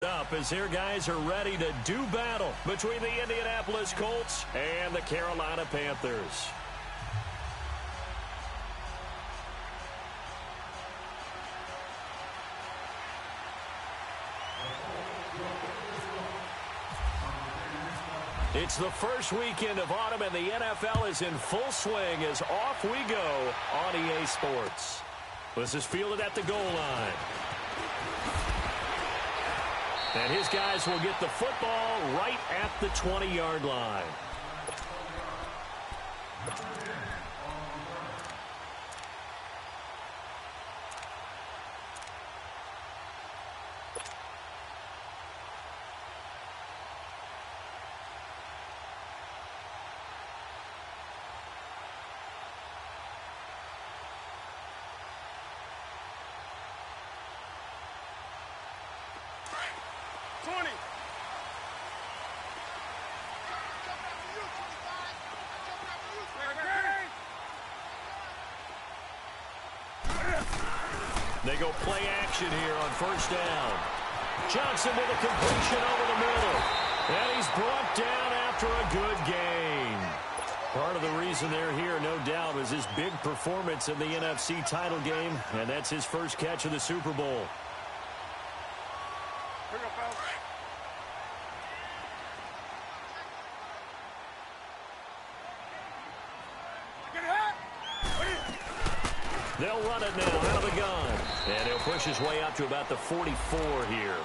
Up as their guys are ready to do battle between the Indianapolis Colts and the Carolina Panthers. It's the first weekend of autumn, and the NFL is in full swing as off we go on EA Sports. This is fielded at the goal line. And his guys will get the football right at the 20-yard line. They go play action here on first down. Johnson with a completion over the middle. And he's brought down after a good gain. Part of the reason they're here, no doubt, was his big performance in the NFC title game. And that's his first catch of the Super Bowl. They'll run it now out of the gun. And he'll push his way up to about the 44 here.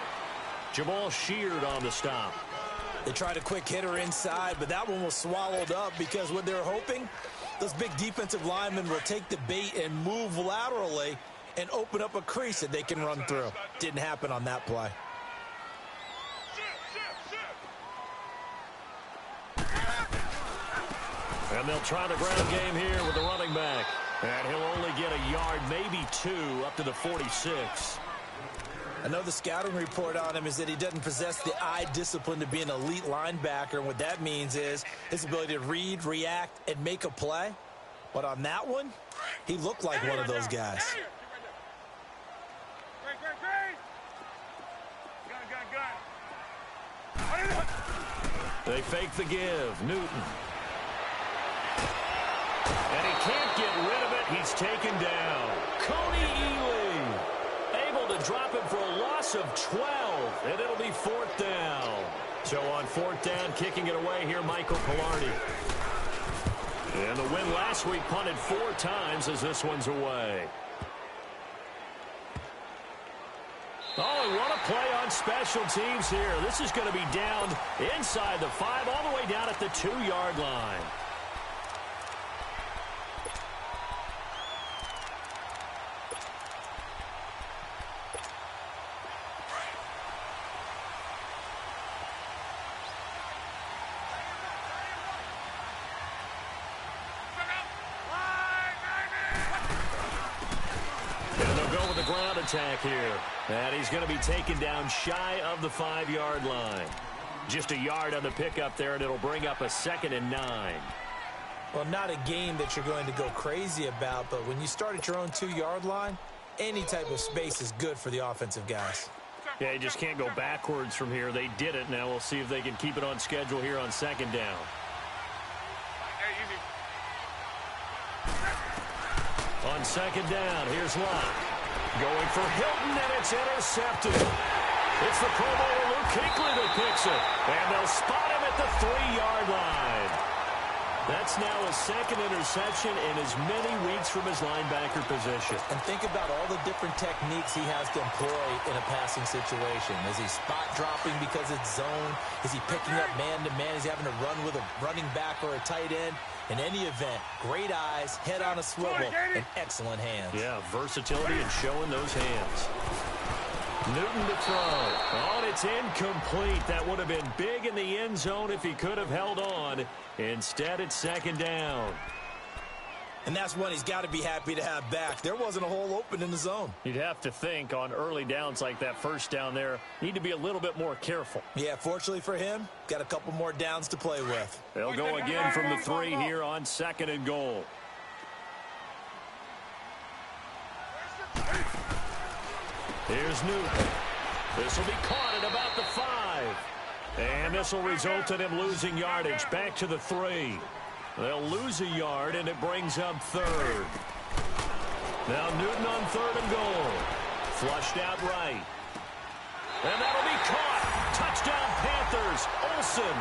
Jamal Sheard on the stop. They tried a quick hitter inside, but that one was swallowed up because what they're hoping, those big defensive linemen will take the bait and move laterally and open up a crease that they can run through. Didn't happen on that play. And they'll try the ground game here with the running back. And he'll only get a yard, maybe two, up to the 46. I know the scouting report on him is that he doesn't possess the eye discipline to be an elite linebacker. And what that means is his ability to read, react, and make a play. But on that one, he looked like one of those guys. They fake the give. Newton. And he can't get rid of it. He's taken down. Cody Ealy able to drop him for a loss of 12. And it'll be fourth down. So on fourth down, kicking it away here, Michael Pilardi. And the win last week punted 4 times as this one's away. Oh, what a play on special teams here. This is going to be down inside the 5, all the way down at the 2-yard line. Ground attack here. And he's going to be taken down shy of the 5-yard line. Just a yard on the pickup there, and it'll bring up a 2nd and 9. Well, not a game that you're going to go crazy about, but when you start at your own 2-yard line, any type of space is good for the offensive guys. Yeah, you just can't go backwards from here. They did it. Now we'll see if they can keep it on schedule here on 2nd down. On 2nd down, here's Locke. Going for Hilton, and it's intercepted. It's the Pro Bowler Luke Kuechly that picks it. And they'll spot him at the 3-yard line. That's now a 2nd interception in as many weeks from his linebacker position. And think about all the different techniques he has to employ in a passing situation. Is he spot dropping because it's zone? Is he picking up man-to-man? Is he having to run with a running back or a tight end? In any event, great eyes, head on a swivel, and excellent hands. Yeah, versatility and showing those hands. Newton to throw. Oh, and it's incomplete. That would have been big in the end zone if he could have held on. Instead, it's 2nd down. And that's one he's got to be happy to have back. There wasn't a hole open in the zone. You'd have to think on early downs like that first down there, need to be a little bit more careful. Yeah, fortunately for him, got a couple more downs to play with. They'll go again from the 3 here on 2nd and goal. Here's Newton. This will be caught at about And this will result in him losing yardage. Back to the 3. They'll lose a yard, and it brings up 3rd. Now Newton on 3rd and goal. Flushed out right. And that'll be caught. Touchdown Panthers. Olsen.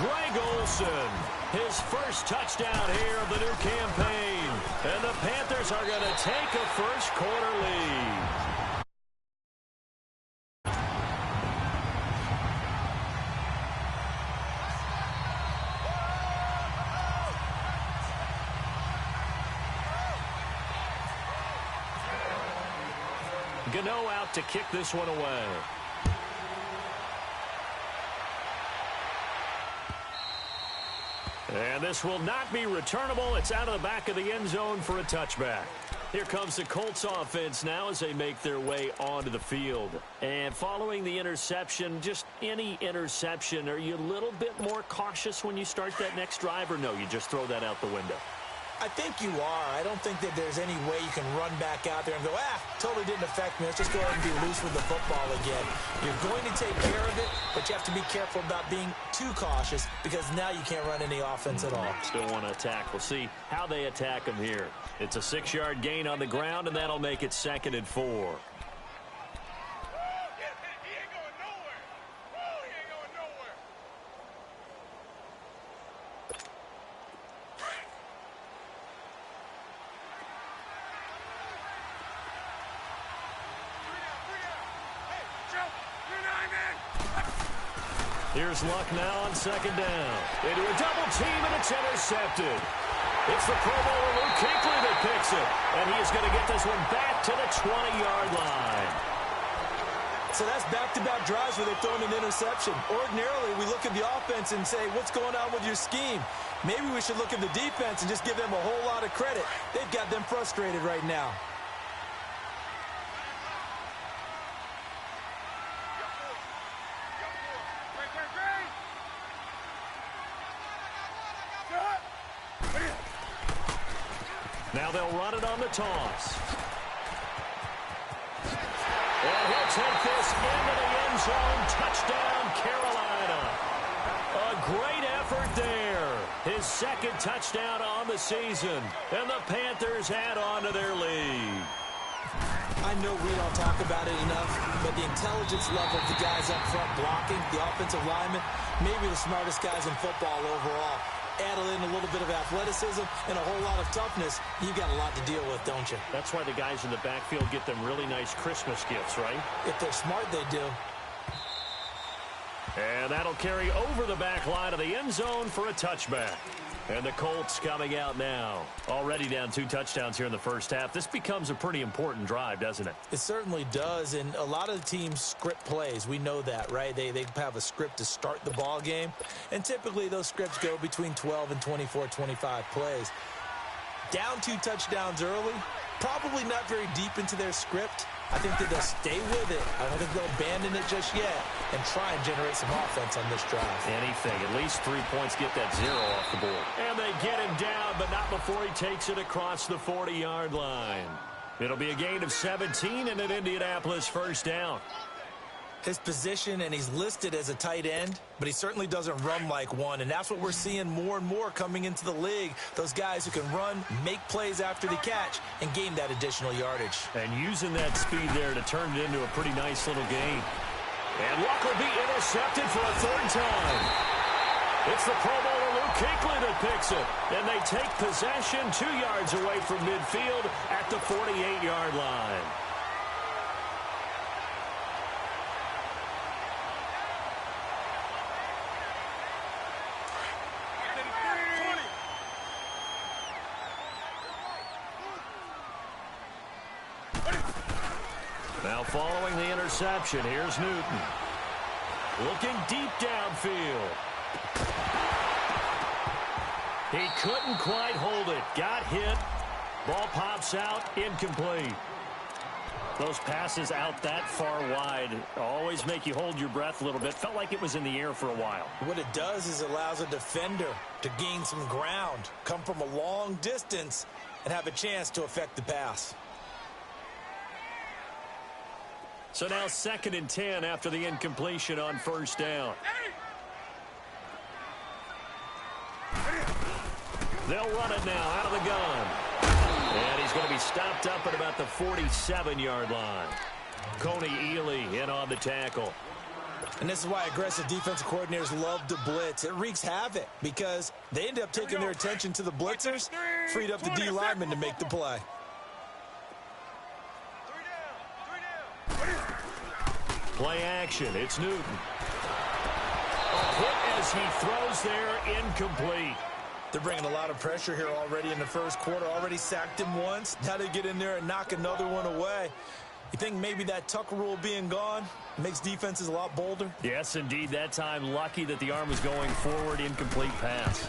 Greg Olsen. His first touchdown here of the new campaign. And the Panthers are going to take a first-quarter lead. Gano out to kick this one away. And this will not be returnable. It's out of the back of the end zone for a touchback. Here comes the Colts offense now as they make their way onto the field. And following the interception, just any interception, are you a little bit more cautious when you start that next drive, or no, you just throw that out the window? I think you are. I don't think that there's any way you can run back out there and go, totally didn't affect me. Let's just go ahead and be loose with the football again. You're going to take care of it, but you have to be careful about being too cautious because now you can't run any offense at all. Still want to attack. We'll see how they attack him here. It's a 6-yard gain on the ground, and that'll make it 2nd and 4. Here's Luck now on 2nd down. Into a double team, and it's intercepted. It's the Pro Bowler Luke Kuechly that picks it. And he is going to get this one back to the 20-yard line. So that's back-to-back drives where they've thrown an interception. Ordinarily, we look at the offense and say, what's going on with your scheme? Maybe we should look at the defense and just give them a whole lot of credit. They've got them frustrated right now. Now they'll run it on the toss. And he'll take this into the end zone. Touchdown, Carolina. A great effort there. His 2nd touchdown on the season. And the Panthers add on to their lead. I know we don't talk about it enough, but the intelligence level of the guys up front blocking, the offensive linemen, maybe the smartest guys in football overall. Add in a little bit of athleticism and a whole lot of toughness, you've got a lot to deal with, don't you? That's why the guys in the backfield get them really nice Christmas gifts, right? If they're smart, they do. And that'll carry over the back line of the end zone for a touchback. And the Colts coming out now. Already down 2 touchdowns here in the first half. This becomes a pretty important drive, doesn't it? It certainly does, and a lot of the teams script plays. We know that, right? They have a script to start the ball game, and typically those scripts go between 12 and 24, 25 plays. Down 2 touchdowns early, probably not very deep into their script. I think that they'll stay with it. I don't think they'll abandon it just yet and try and generate some offense on this drive. Anything. At least 3 points, get that 0 off the board. And they get him down, but not before he takes it across the 40-yard line. It'll be a gain of 17 and an Indianapolis first down. His position, and he's listed as a tight end, but he certainly doesn't run like one, and that's what we're seeing more and more coming into the league. Those guys who can run, make plays after the catch, and gain that additional yardage. And using that speed there to turn it into a pretty nice little gain. And Luck will be intercepted for a 3rd time. It's the Pro Bowler Luke Kuechly that picks it, and they take possession 2 yards away from midfield at the 48-yard line. Now following the interception, here's Newton. Looking deep downfield. He couldn't quite hold it. Got hit. Ball pops out. Incomplete. Those passes out that far wide always make you hold your breath a little bit. Felt like it was in the air for a while. What it does is it allows a defender to gain some ground, come from a long distance, and have a chance to affect the pass. So now 2nd and 10 after the incompletion on first down. They'll run it now out of the gun. And he's going to be stopped up at about the 47-yard line. Coney Ealy in on the tackle. And this is why aggressive defensive coordinators love to blitz. It wreaks havoc because they end up taking their attention to the blitzers, freed up the D lineman to make the play. Play action. It's Newton. A hit as he throws there, incomplete. They're bringing a lot of pressure here already in the first quarter. Already sacked him once. Now they get in there and knock another one away. You think maybe that Tucker rule being gone makes defenses a lot bolder? Yes, indeed. That time, lucky that the arm was going forward. Incomplete pass.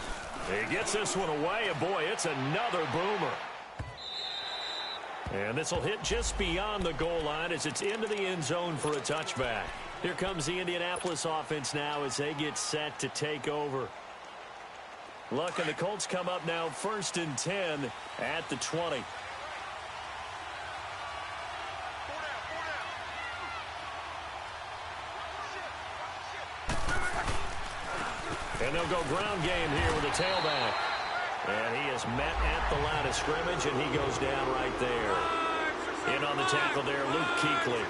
He gets this one away, and boy, it's another boomer. And this will hit just beyond the goal line as it's into the end zone for a touchback. Here comes the Indianapolis offense now as they get set to take over. Look, and the Colts come up now 1st and 10 at the 20. And they'll go ground game here with a tailback. And he is met at the line of scrimmage, and he goes down right there. In on the tackle there, Luke Kuechly.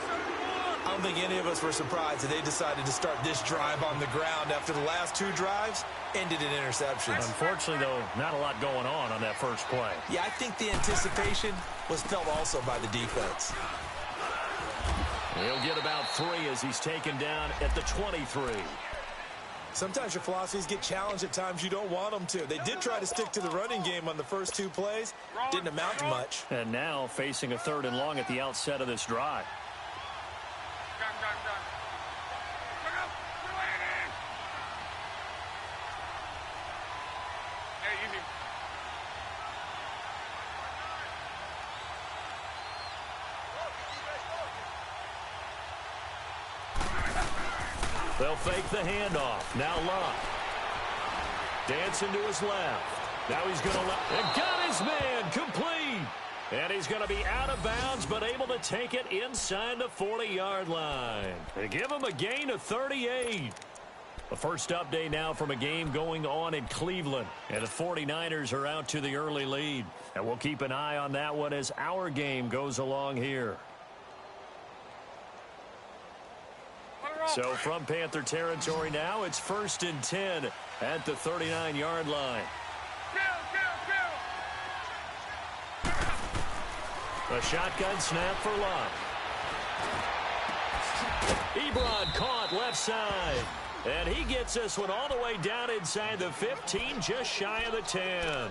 I don't think any of us were surprised that they decided to start this drive on the ground after the last 2 drives ended in interceptions. Unfortunately, though, not a lot going on that first play. Yeah, I think the anticipation was felt also by the defense. He'll get about 3 as he's taken down at the 23. Sometimes your philosophies get challenged at times you don't want them to. They did try to stick to the running game on the first 2 plays. Didn't amount to much. And now facing a 3rd and long at the outset of this drive. They'll fake the handoff. Now Luck. Dancing to his left. Now he's going to and got his man complete. And he's going to be out of bounds, but able to take it inside the 40-yard line. They give him a gain of 38. The first update now from a game going on in Cleveland. And the 49ers are out to the early lead. And we'll keep an eye on that one as our game goes along here. So from Panther territory now, it's 1st and 10 at the 39-yard line. A shotgun snap for Luck. Ebron caught left side. And he gets this one all the way down inside the 15, just shy of the 10.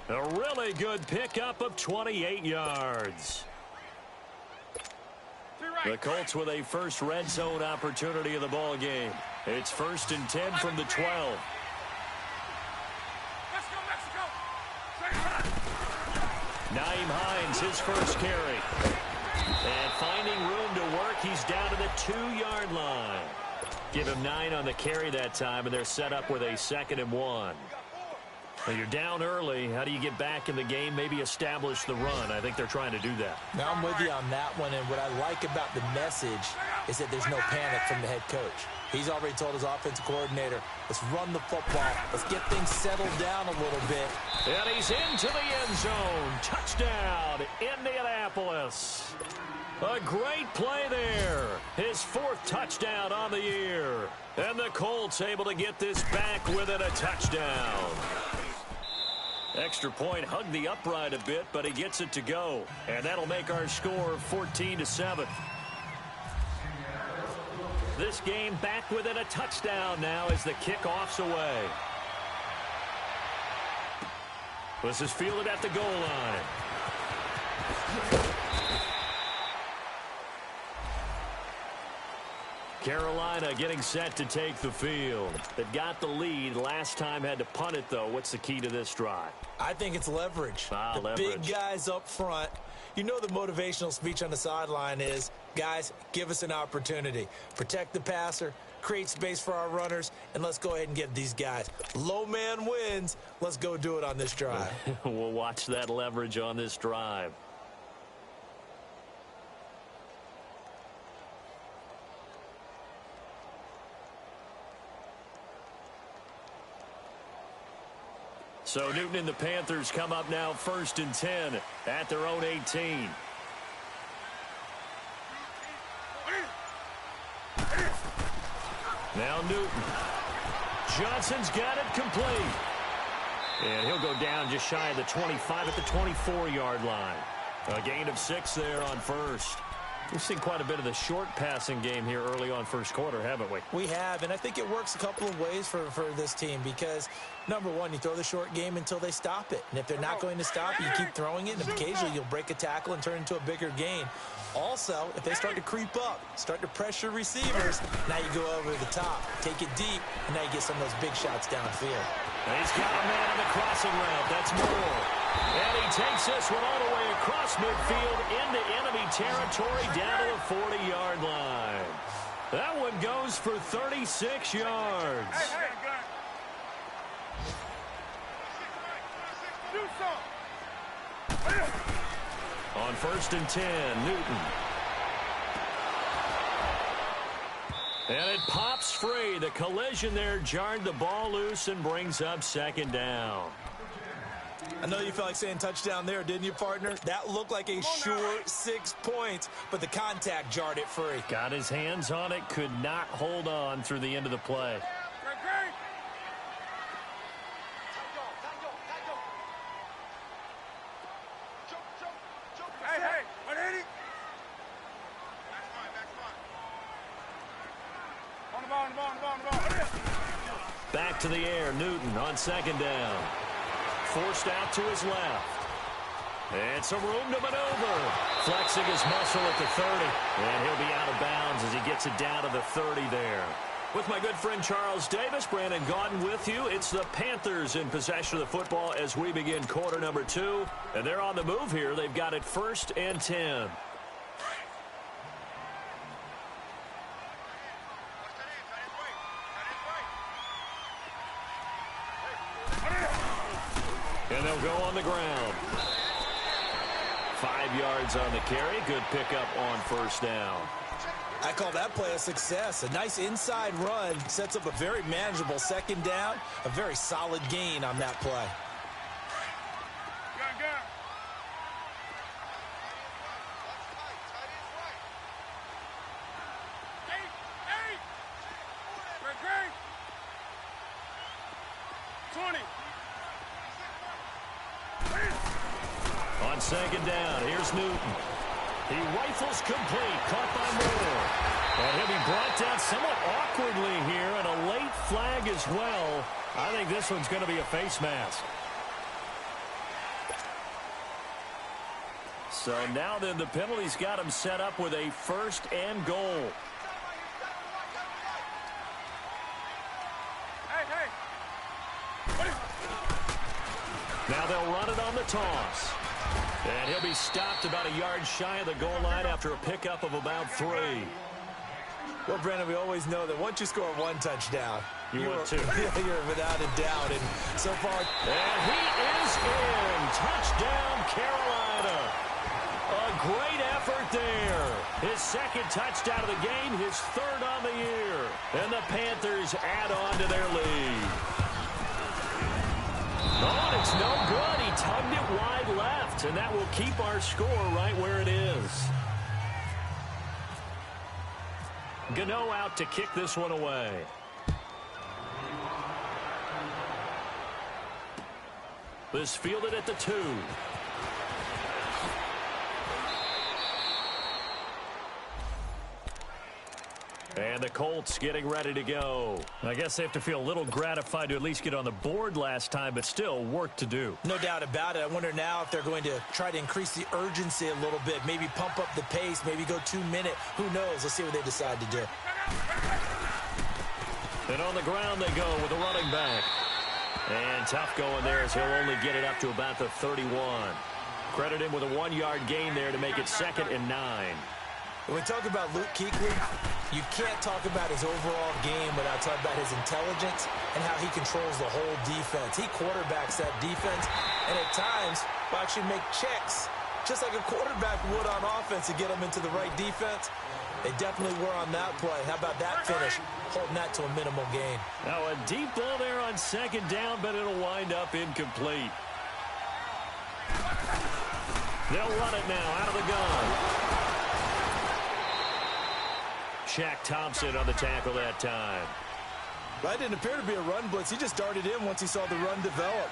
A really good pickup of 28 yards. The Colts with a first red zone opportunity of the ball game. It's 1st and 10 from the 12. Let's go, Mexico! Nyheim Hines, his first carry. And finding room to work, he's down to the 2-yard line. Give him 9 on the carry that time, and they're set up with a 2nd and 1. Well, you're down early. How do you get back in the game, maybe establish the run? I think they're trying to do that. Now I'm with you on that one, and what I like about the message is that there's no panic from the head coach. He's already told his offensive coordinator, let's run the football. Let's get things settled down a little bit. And he's into the end zone. Touchdown, Indianapolis. A great play there. His 4th touchdown on the year. And the Colts able to get this back within a touchdown. Extra point, hugged the upright a bit, but he gets it to go. And that'll make our score 14-7. This game back within a touchdown now as the kickoff's away. This is fielded at the goal line. Carolina getting set to take the field. They've got the lead. Last time had to punt it, though. What's the key to this drive? I think it's leverage. The big guys up front. You know the motivational speech on the sideline is, guys, give us an opportunity. Protect the passer, create space for our runners, and let's go ahead and get these guys. Low man wins. Let's go do it on this drive. We'll watch that leverage on this drive. So Newton and the Panthers come up now 1st and 10 at their own 18. Now Newton. Johnson's got it complete. And he'll go down just shy of the 25 at the 24-yard line. A gain of 6 there on first. We've seen quite a bit of the short passing game here early on first quarter, haven't we? We have, and I think it works a couple of ways for this team because, number one, you throw the short game until they stop it. And if they're not going to stop it, you keep throwing it, and occasionally you'll break a tackle and turn it into a bigger gain. Also, if they start to creep up, start to pressure receivers, now you go over the top, take it deep, and now you get some of those big shots downfield. And he's got a man on the crossing route. That's Moore. And he takes this one all the way across midfield into enemy territory down to the 40-yard line. That one goes for 36 yards. Hey, do something. On 1st and 10, Newton. And it pops free. The collision there jarred the ball loose and brings up 2nd down. I know you felt like saying touchdown there, didn't you, partner? That looked like a sure 6 points, but the contact jarred it free. Got his hands on it, could not hold on through the end of the play. Back to the air, Newton on 2nd down. Forced out to his left. And some room to maneuver. Flexing his muscle at the 30. And he'll be out of bounds as he gets it down to the 30 there. With my good friend Charles Davis, Brandon Gaudin with you. It's the Panthers in possession of the football as we begin quarter number 2. And they're on the move here. They've got it 1st and 10. And they'll go on the ground. 5 yards on the carry. Good pickup on 1st down. I call that play a success. A nice inside run sets up a very manageable 2nd down. A very solid gain on that play. On 2nd down, here's Newton. He rifles complete, caught by Moore. And he'll be brought down somewhat awkwardly here, and a late flag as well. I think this one's going to be a face mask. So now then the penalty's got him set up with a 1st and goal. Now they'll run it on the toss. And he'll be stopped about a yard shy of the goal line after a pickup of about 3. Well, Brandon, we always know that once you score 1 touchdown, you're without a doubt. And so far, and he is in. Touchdown, Carolina. A great effort there. His 2nd touchdown of the game, his 3rd on the year. And the Panthers add on to their lead. Oh, and it's no good. He tugged it wide left, and that will keep our score right where it is. Gano out to kick this one away. This fielded at the 2. And the Colts getting ready to go. I guess they have to feel a little gratified to at least get on the board last time, but still work to do. No doubt about it. I wonder now if they're going to try to increase the urgency a little bit, maybe pump up the pace, maybe go 2-minute. Who knows? Let's see what they decide to do. And on the ground they go with the running back. And tough going there as he'll only get it up to about the 31. Credit him with a 1-yard gain there to make it 2nd and 9. When we talk about Luke Kuechly, you can't talk about his overall game without talking about his intelligence and how he controls the whole defense. He quarterbacks that defense, and at times will actually make checks, just like a quarterback would on offense to get them into the right defense. They definitely were on that play. How about that finish? Holding that to a minimal gain. Now a deep ball there on second down, but it'll wind up incomplete. They'll run it now out of the gun. Shaq Thompson on the tackle that time. That didn't appear to be a run blitz. He just darted in once he saw the run develop.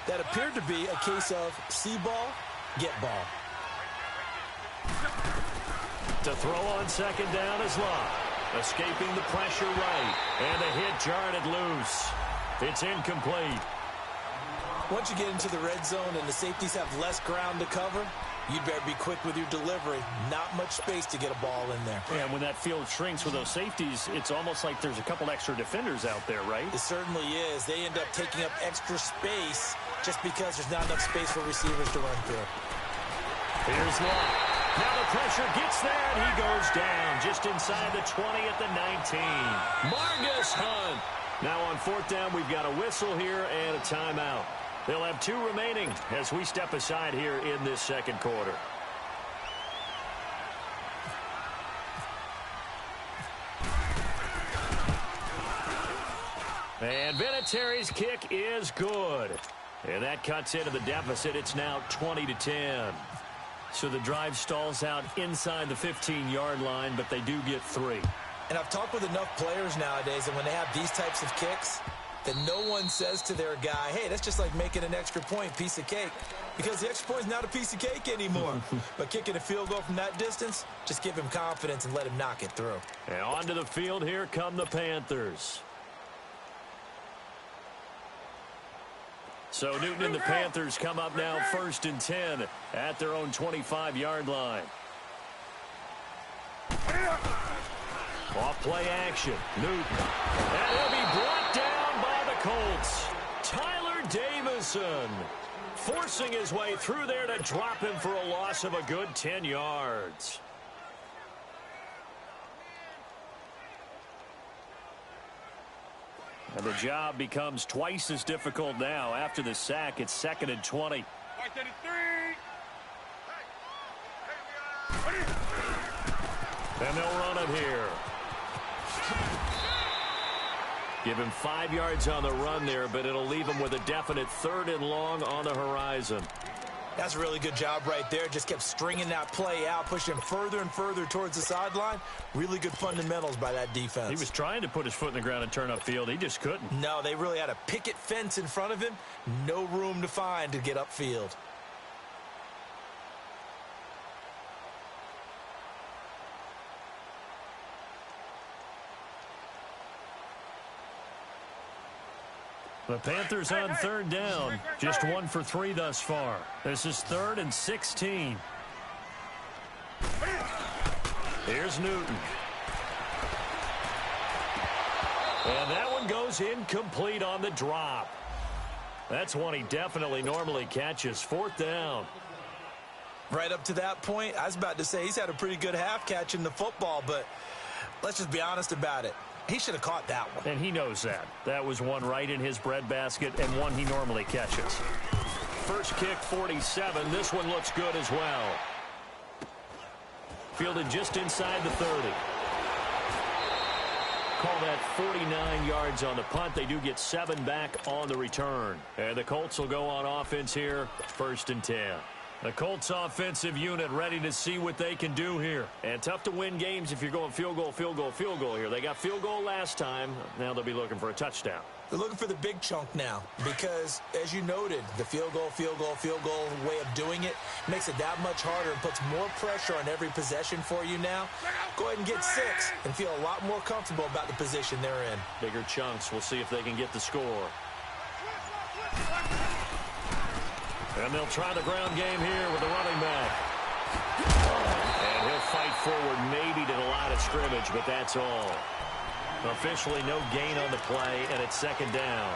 That appeared to be a case of see ball, get ball. To throw on second down is Love. Escaping the pressure right. And the hit jarred it loose. It's incomplete. Once you get into the red zone and the safeties have less ground to cover, you'd better be quick with your delivery. Not much space to get a ball in there. Yeah, when that field shrinks with those safeties, it's almost like there's a couple extra defenders out there, right? It certainly is. They end up taking up extra space just because there's not enough space for receivers to run through. Here's Love. Now the pressure gets there, and he goes down just inside the 20 at the 19. Margus Hunt. Now on fourth down, we've got a whistle here and a timeout. They'll have 2 remaining as we step aside here in this second quarter. And Vinatieri's kick is good. And that cuts into the deficit. It's now 20-10. So the drive stalls out inside the 15-yard line, but they do get 3. And I've talked with enough players nowadays that when they have these types of kicks, that no one says to their guy, hey, that's just like making an extra point, piece of cake. Because the extra point is not a piece of cake anymore. But kicking a field goal from that distance, just give him confidence and let him knock it through. And onto the field, here come the Panthers. So Newton and the Panthers come up now 1st and 10 at their own 25-yard line. Off play action. Newton. And he'll be brought down by the Colts. Tyler Davison forcing his way through there to drop him for a loss of a good 10 yards. And the job becomes twice as difficult now. After the sack, it's 2nd and 20. And they'll run it here. Give him 5 yards on the run there, but it'll leave him with a definite 3rd and long on the horizon. That's a really good job right there. Just kept stringing that play out, pushing him further and further towards the sideline. Really good fundamentals by that defense. He was trying to put his foot in the ground and turn upfield. He just couldn't. No, they really had a picket fence in front of him. No room to find to get upfield. The Panthers on 3rd down. Just 1 for 3 thus far. This is 3rd and 16. Here's Newton. And that one goes incomplete on the drop. That's one he definitely normally catches. 4th down. Right up to that point, I was about to say he's had a pretty good half catching the football, but let's just be honest about it. He should have caught that one. And he knows that. That was one right in his breadbasket and one he normally catches. First kick, 47. This one looks good as well. Fielded just inside the 30. Call that 49 yards on the punt. They do get 7 back on the return. And the Colts will go on offense here, 1st and 10. The Colts offensive unit ready to see what they can do here. And tough to win games if you're going field goal, field goal, field goal here. They got field goal last time. Now they'll be looking for a touchdown. They're looking for the big chunk now because, as you noted, the field goal way of doing it makes it that much harder and puts more pressure on every possession for you now. Go ahead and get 6 and feel a lot more comfortable about the position they're in. Bigger chunks. We'll see if they can get the score. And they'll try the ground game here with the running back. And he'll fight forward maybe to the line of scrimmage, but that's all. Officially no gain on the play, and it's 2nd down.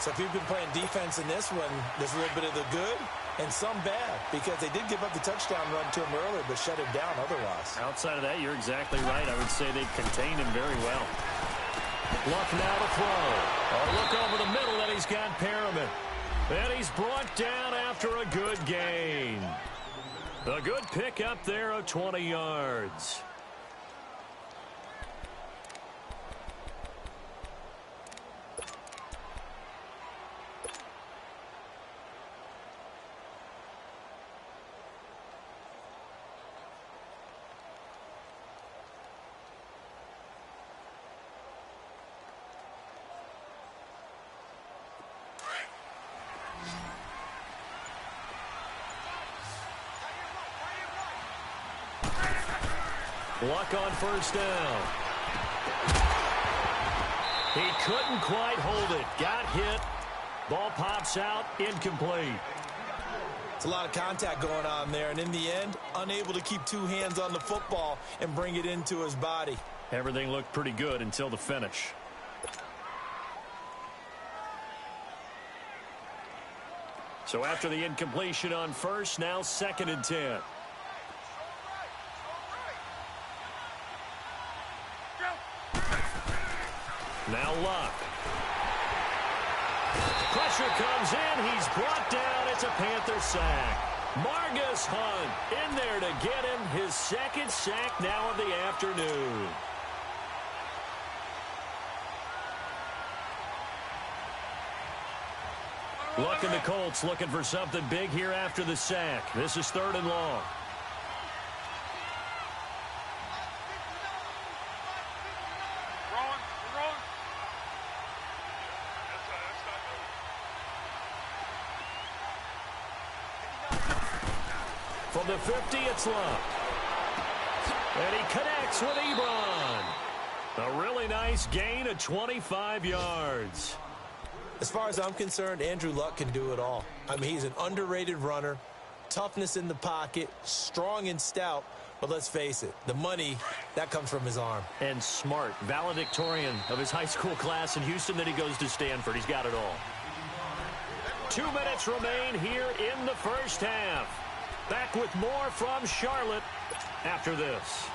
So if you've been playing defense in this one, there's a little bit of the good and some bad because they did give up the touchdown run to him earlier but shut him down otherwise. Outside of that, you're exactly right. I would say they've contained him very well. Luck now to throw. A look over the middle, and he's got Perriman. And he's brought down after a good gain. A good pick up there of 20 yards. Luck on first down. He couldn't quite hold it. Got hit. Ball pops out. Incomplete. It's a lot of contact going on there, and in the end, unable to keep two hands on the football and bring it into his body. Everything looked pretty good until the finish. So after the incompletion on first, now 2nd and 10. Now Luck. Pressure comes in. He's brought down. It's a Panther sack. Margus Hunt in there to get him his 2nd sack now of the afternoon. Luck and the Colts looking for something big here after the sack. This is 3rd and long. From the 50, it's Luck. And he connects with Ebron. A really nice gain of 25 yards. As far as I'm concerned, Andrew Luck can do it all. I mean, he's an underrated runner, toughness in the pocket, strong and stout. But let's face it, the money, that comes from his arm. And smart, valedictorian of his high school class in Houston. Then he goes to Stanford. He's got it all. 2 minutes remain here in the first half. Back with more from Charlotte after this.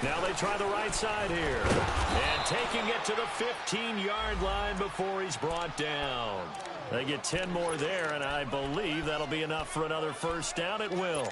Now they try the right side here. And taking it to the 15-yard line before he's brought down. They get 10 more there, and I believe that'll be enough for another first down. It will.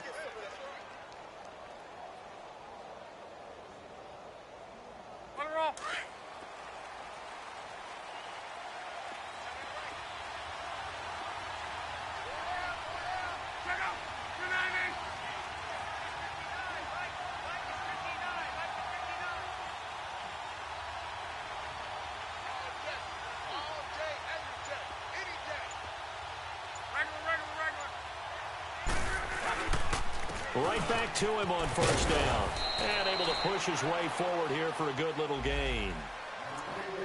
Right back to him on first down. And able to push his way forward here for a good little gain.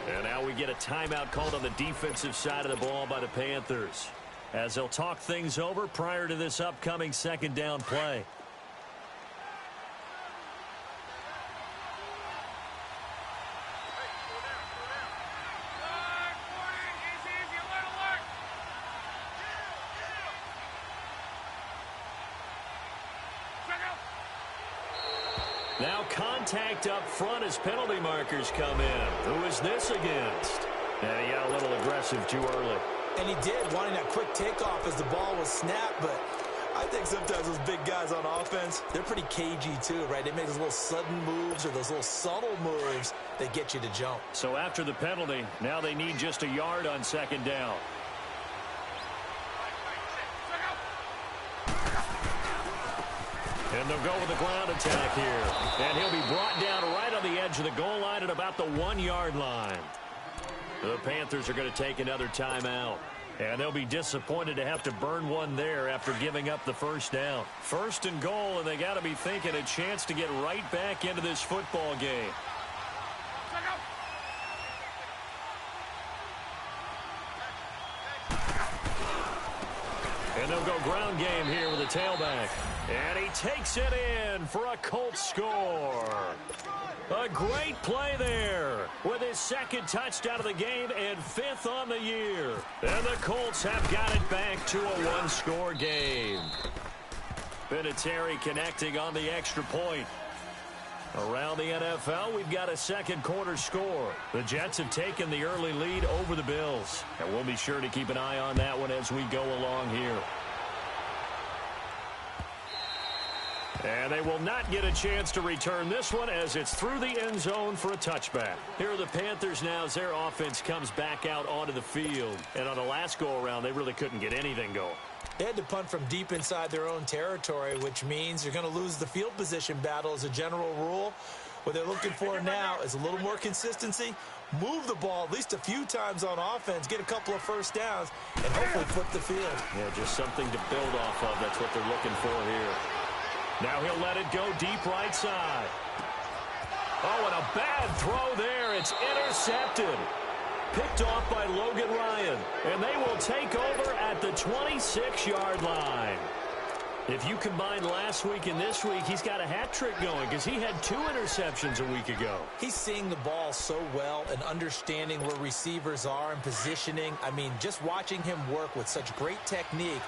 And now we get a timeout called on the defensive side of the ball by the Panthers, as they'll talk things over prior to this upcoming 2nd down play. Now contact up front as penalty markers come in. Who is this against? And he got a little aggressive too early. And he did, wanting that quick takeoff as the ball was snapped. But I think sometimes those big guys on offense, they're pretty cagey too, right? They make those little sudden moves or those little subtle moves that get you to jump. So after the penalty, now they need just a yard on 2nd down. And they'll go with the ground attack here. And he'll be brought down right on the edge of the goal line at about the 1-yard line. The Panthers are going to take another timeout. And they'll be disappointed to have to burn one there after giving up the first down. 1st and goal, and they got to be thinking a chance to get right back into this football game. And they'll go ground game here with a tailback. And he takes it in for a Colts score. A great play there with his second touchdown of the game and 5th on the year. And the Colts have got it back to a one-score game. Vinatieri connecting on the extra point. Around the NFL, we've got a second quarter score. The Jets have taken the early lead over the Bills. And we'll be sure to keep an eye on that one as we go along here. And they will not get a chance to return this one as it's through the end zone for a touchback. Here are the Panthers now as their offense comes back out onto the field. And on the last go-around, they really couldn't get anything going. They had to punt from deep inside their own territory, which means you're going to lose the field position battle as a general rule. What they're looking for now is a little more consistency, move the ball at least a few times on offense, get a couple of first downs, and hopefully flip the field. Yeah, just something to build off of. That's what they're looking for here. Now he'll let it go deep right side. Oh, and a bad throw there. It's intercepted. Picked off by Logan Ryan. And they will take over at the 26-yard line. If you combine last week and this week, he's got a hat trick going because he had 2 interceptions a week ago. He's seeing the ball so well and understanding where receivers are and positioning. I mean, just watching him work with such great technique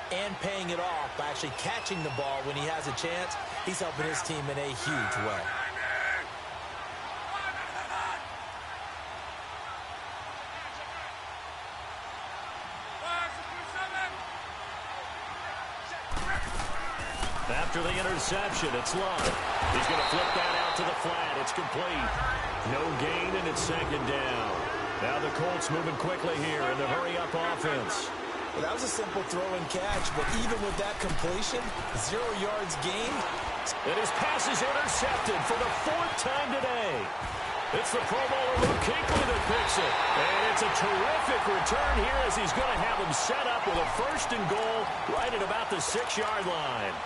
and paying it off by actually catching the ball when he has a chance, he's helping his team in a huge way. After the interception, it's Love. He's going to flip that out to the flat. It's complete. No gain, and it's second down. Now the Colts moving quickly here in the hurry-up offense. Well, that was a simple throw and catch, but even with that completion, 0 yards gained. And his pass is intercepted for the 4th time today. It's the Pro Bowler Luke Kuechly that picks it. And it's a terrific return here as he's going to have him set up with a 1st and goal right at about the 6-yard line.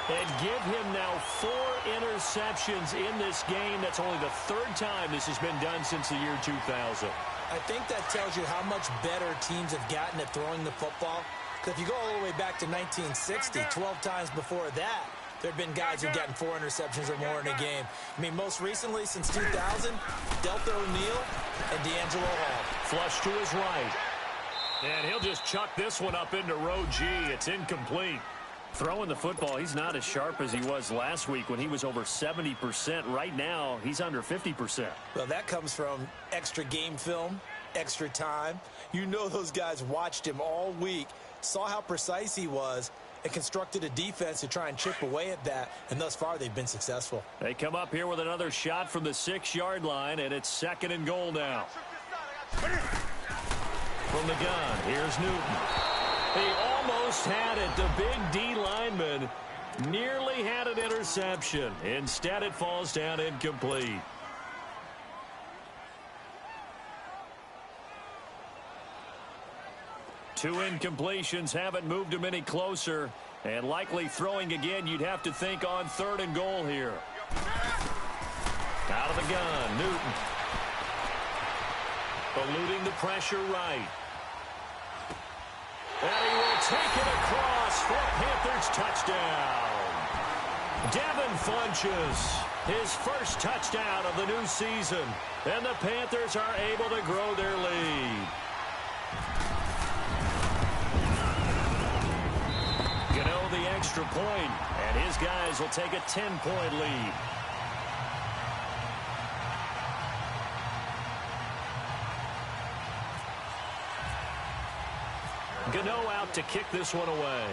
And give him now 4 interceptions in this game. That's only the 3rd time this has been done since the year 2000. I think that tells you how much better teams have gotten at throwing the football. Because if you go all the way back to 1960, 12 times before that, there have been guys who've gotten 4 interceptions or more in a game. I mean, most recently, since 2000, Delta O'Neal and D'Angelo Hall. Flush to his right. And he'll just chuck this one up into row G. It's incomplete. Throwing the football, he's not as sharp as he was last week when he was over 70%. Right now, he's under 50%. Well, that comes from extra game film, extra time. You know those guys watched him all week, saw how precise he was, and constructed a defense to try and chip away at that, and thus far they've been successful. They come up here with another shot from the 6-yard line, and it's 2nd and goal now. From the gun, here's Newton. He almost had it. The big D lineman nearly had an interception. Instead, it falls down incomplete. Two incompletions haven't moved him any closer. And likely throwing again, you'd have to think on 3rd and goal here. Out of the gun, Newton. Eluding the pressure right. And he will take it across for a Panthers touchdown. Devin Funches, his first touchdown of the new season. And the Panthers are able to grow their lead. Gano the extra point, and his guys will take a 10-point lead. Gano out to kick this one away.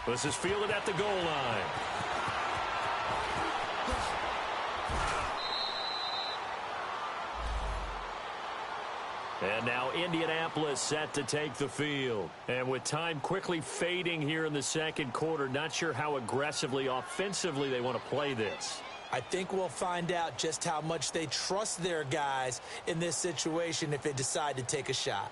This is fielded at the goal line. And now Indianapolis set to take the field. And with time quickly fading here in the second quarter, not sure how aggressively, offensively they want to play this. I think we'll find out just how much they trust their guys in this situation if they decide to take a shot.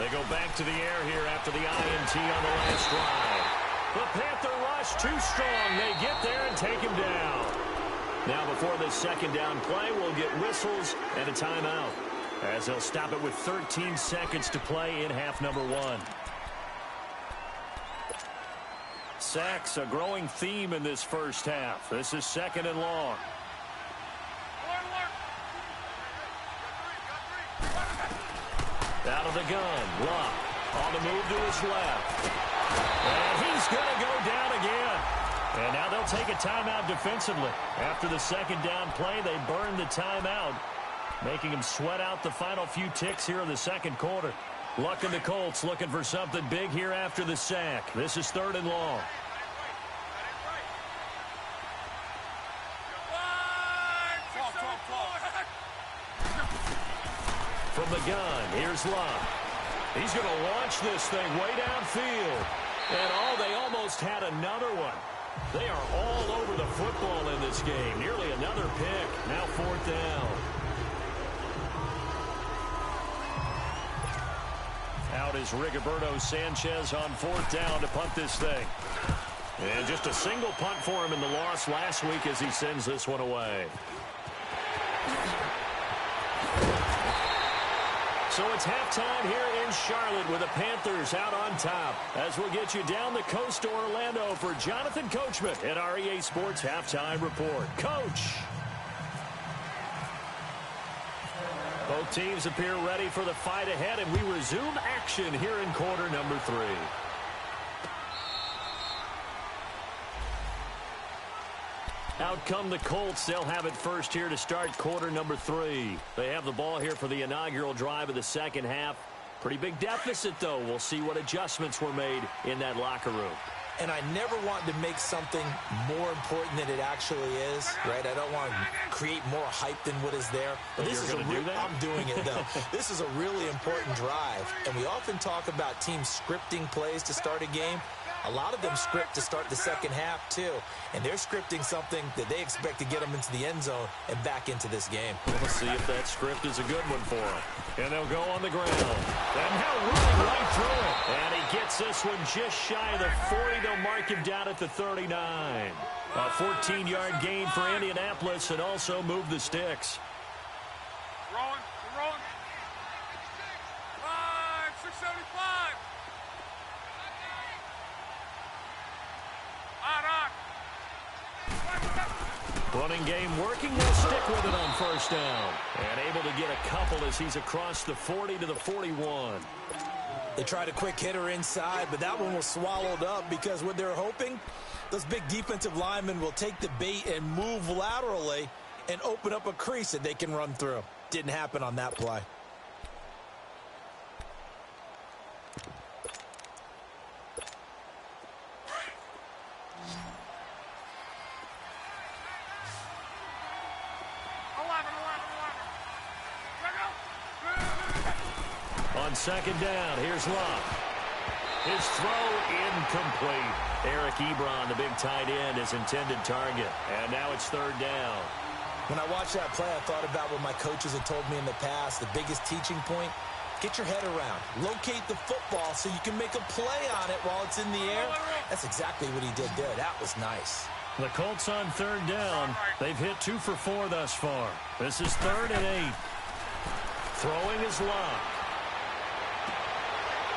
They go back to the air here after the INT on the last drive. The Panther rush too strong. They get there and take him down. Now before this second down play, we'll get whistles and a timeout, as they'll stop it with 13 seconds to play in half number 1. Sacks, a growing theme in this first half. This is 2nd and long. Out of the gun, Luck on the move to his left. And he's going to go down again. And now they'll take a timeout defensively. After the second down play, they burn the timeout, making him sweat out the final few ticks here in the second quarter. Luck and the Colts looking for something big here after the sack. This is 3rd and long. From the gun, here's Luck. He's going to launch this thing way downfield. And they almost had another one. They are all over the football in this game. Nearly another pick. Now 4th down. Out is Rigoberto Sanchez on 4th down to punt this thing. And just a single punt for him in the loss last week as he sends this one away. So it's halftime here in Charlotte with the Panthers out on top, as we'll get you down the coast to Orlando for Jonathan Coachman at our EA Sports Halftime Report. Coach! Both teams appear ready for the fight ahead, and we resume action here in quarter number 3. Out come the Colts. They'll have it first here to start quarter number 3. They have the ball here for the inaugural drive of the second half. Pretty big deficit, though. We'll see what adjustments were made in that locker room. And I never want to make something more important than it actually is, right? I don't want to create more hype than what is there. But this is I'm doing it, though. This is a really important drive. And we often talk about teams scripting plays to start a game. A lot of them script to start the second half, too. And they're scripting something that they expect to get them into the end zone and back into this game. We'll see if that script is a good one for them. And they'll go on the ground. And now running right through it. And he gets this one just shy of the 40. They'll mark him down at the 39. A 14-yard gain for Indianapolis, and also move the sticks. Rolling. 675. Running game working. They'll stick with it on first down. And able to get a couple as he's across the 40 to the 41. They tried a quick hitter inside, but that one was swallowed up because what they're hoping, those big defensive linemen will take the bait and move laterally and open up a crease that they can run through. Didn't happen on that play. On second down, here's Luck. His throw incomplete. Eric Ebron, the big tight end, his intended target. And now it's 3rd down. When I watched that play, I thought about what my coaches had told me in the past. The biggest teaching point, get your head around. Locate the football so you can make a play on it while it's in the air. That's exactly what he did there. That was nice. The Colts on 3rd down. They've hit 2 for 4 thus far. This is 3rd and 8. Throwing is Luck.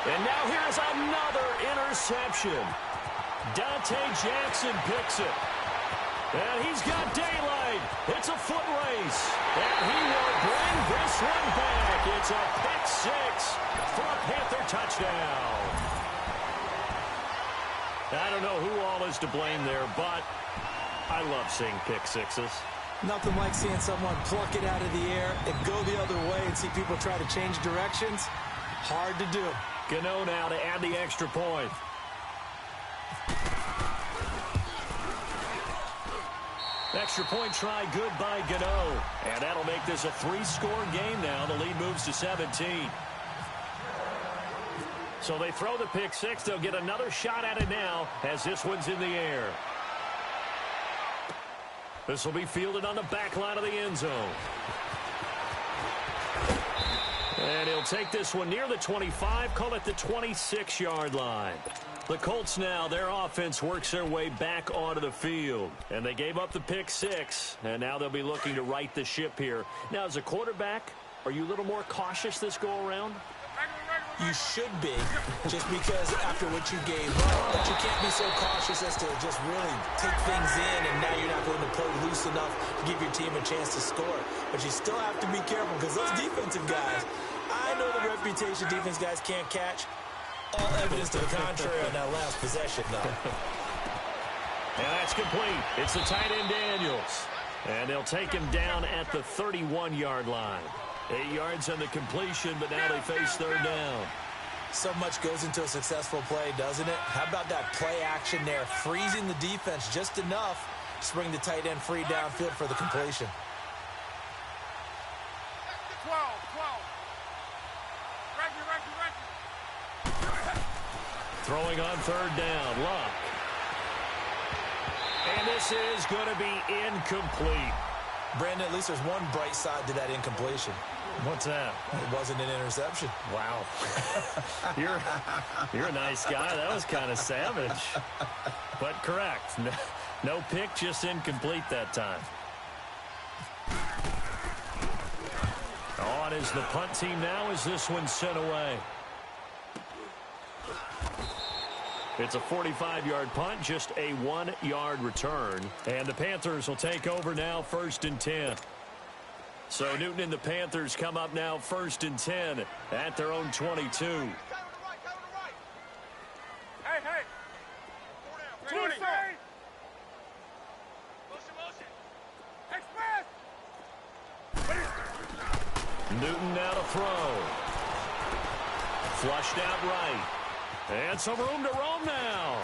And now here's another interception. Dante Jackson picks it. And he's got daylight. It's a foot race. And he will bring this one back. It's a pick 6 for a Panther touchdown. I don't know who all is to blame there, but I love seeing pick 6s. Nothing like seeing someone pluck it out of the air and go the other way and see people try to change directions. Hard to do. Gano now to add the extra point. Extra point try good by Gano. And that'll make this a 3-score game now. The lead moves to 17. So they throw the pick 6. They'll get another shot at it now as this one's in the air. This will be fielded on the back line of the end zone. And he'll take this one near the 25, call it the 26-yard line. The Colts now, their offense works their way back onto the field. And they gave up the pick 6, and now they'll be looking to right the ship here. Now, as a quarterback, are you a little more cautious this go-around? You should be, just because after what you gave up, but you can't be so cautious as to just really take things in, and now you're not going to play loose enough to give your team a chance to score. But you still have to be careful, because those defensive guys, I know the reputation defense guys can't catch. All evidence to the contrary on that last possession, though. And that's complete. It's the tight end Daniels. And they'll take him down at the 31-yard line. 8 yards on the completion, but now they face third down. So much goes into a successful play, doesn't it? How about that play action there, freezing the defense just enough to bring the tight end free downfield for the completion. 12. Throwing on third down, Luck. And this is going to be incomplete. Brandon, at least there's one bright side to that incompletion. What's that? It wasn't an interception. Wow. You're a nice guy. That was kind of savage. But correct. No pick, just incomplete that time. On is the punt team now as this one's sent away. It's a 45-yard punt, just a 1-yard return. And the Panthers will take over now, 1st and 10. So Newton and the Panthers come up now 1st and 10 at their own 22. Hey. 20. Motion. Express. Newton now to throw. Flushed out right. And some room to roam now.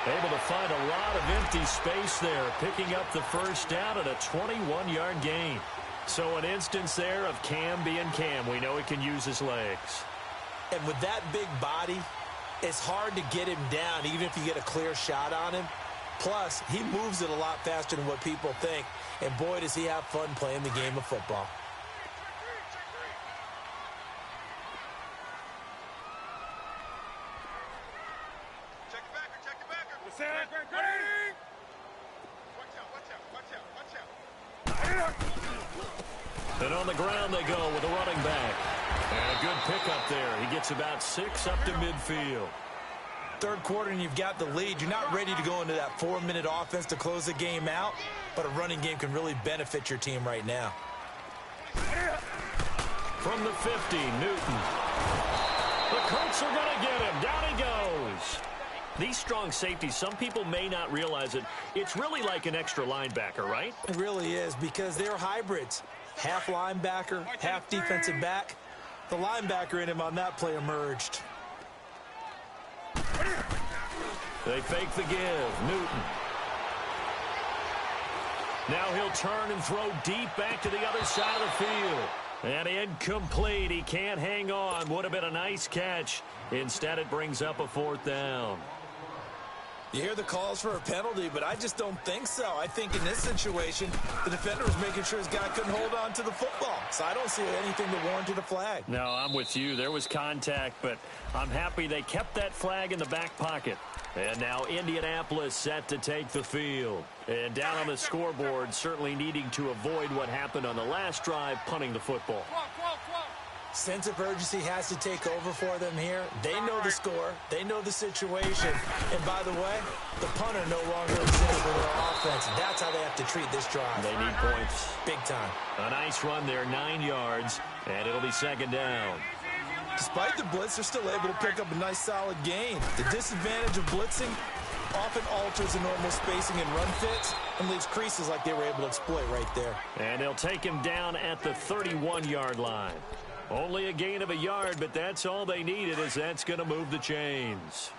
Able to find a lot of empty space there, picking up the first down at a 21-yard gain. So an instance there of Cam being Cam. We know he can use his legs. And with that big body, it's hard to get him down, even if you get a clear shot on him. Plus, he moves it a lot faster than what people think. And boy, does he have fun playing the game of football. And on the ground they go with a running back. And a good pickup there. He gets about 6 up to midfield. Third quarter and you've got the lead. You're not ready to go into that 4-minute offense to close the game out, but a running game can really benefit your team right now. From the 50, Newton. The Colts are going to get him. Down he goes. These strong safeties, some people may not realize it. It's really like an extra linebacker, right? It really is, because they're hybrids. Half linebacker, half defensive back. The linebacker in him on that play emerged. They fake the give. Newton. Now he'll turn and throw deep back to the other side of the field. And incomplete. He can't hang on. Would have been a nice catch. Instead, it brings up a 4th down. You hear the calls for a penalty, but I just don't think so. I think in this situation, the defender was making sure his guy couldn't hold on to the football. So I don't see anything that warranted a flag. No, I'm with you. There was contact, but I'm happy they kept that flag in the back pocket. And now Indianapolis set to take the field. And down on the scoreboard, certainly needing to avoid what happened on the last drive, punting the football. 12. Sense of urgency has to take over for them here. They know the score. They know the situation. And by the way, the punter no longer exists for their offense. That's how they have to treat this drive. They need points. Big time. A nice run there, 9 yards, and it'll be 2nd down. Despite the blitz, they're still able to pick up a nice solid gain. The disadvantage of blitzing often alters the normal spacing and run fits and leaves creases like they were able to exploit right there. And they'll take him down at the 31-yard line. Only a gain of a yard, but that's all they needed, as that's going to move the chains.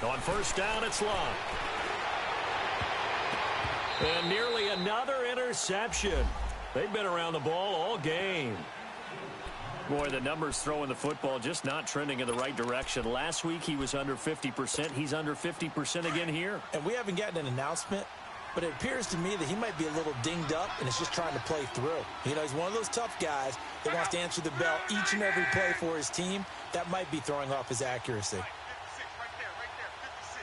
On 1st down, it's Luck. And nearly another interception. They've been around the ball all game. Boy, the numbers throwing the football just not trending in the right direction. Last week he was under 50%. He's under 50% again here. And we haven't gotten an announcement, but it appears to me that he might be a little dinged up and is just trying to play through. You know, he's one of those tough guys that wants to answer the bell each and every play for his team. That might be throwing off his accuracy. 56, right there, 56.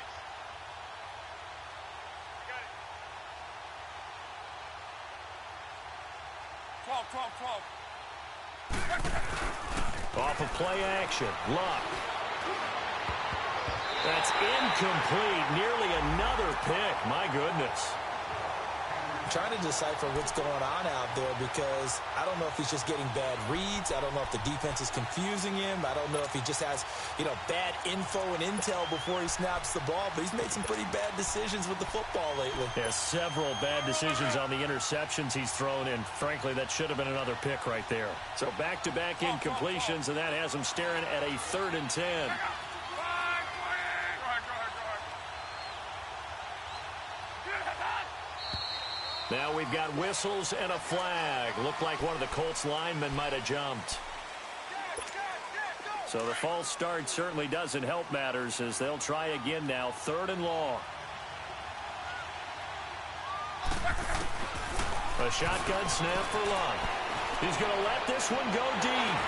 Got it. 12. Off of play action. Luck. That's incomplete. Nearly another pick. My goodness. I'm trying to decipher what's going on out there because I don't know if he's just getting bad reads. I don't know if the defense is confusing him. I don't know if he just has, bad info and intel before he snaps the ball. But he's made some pretty bad decisions with the football lately. Yeah, several bad decisions on the interceptions he's thrown, and frankly, that should have been another pick right there. So back-to-back incompletions, and that has him staring at a 3rd and 10. Now we've got whistles and a flag. Looked like one of the Colts linemen might have jumped. So the false start certainly doesn't help matters as they'll try again now. 3rd and long. A shotgun snap for Luck. He's going to let this one go deep.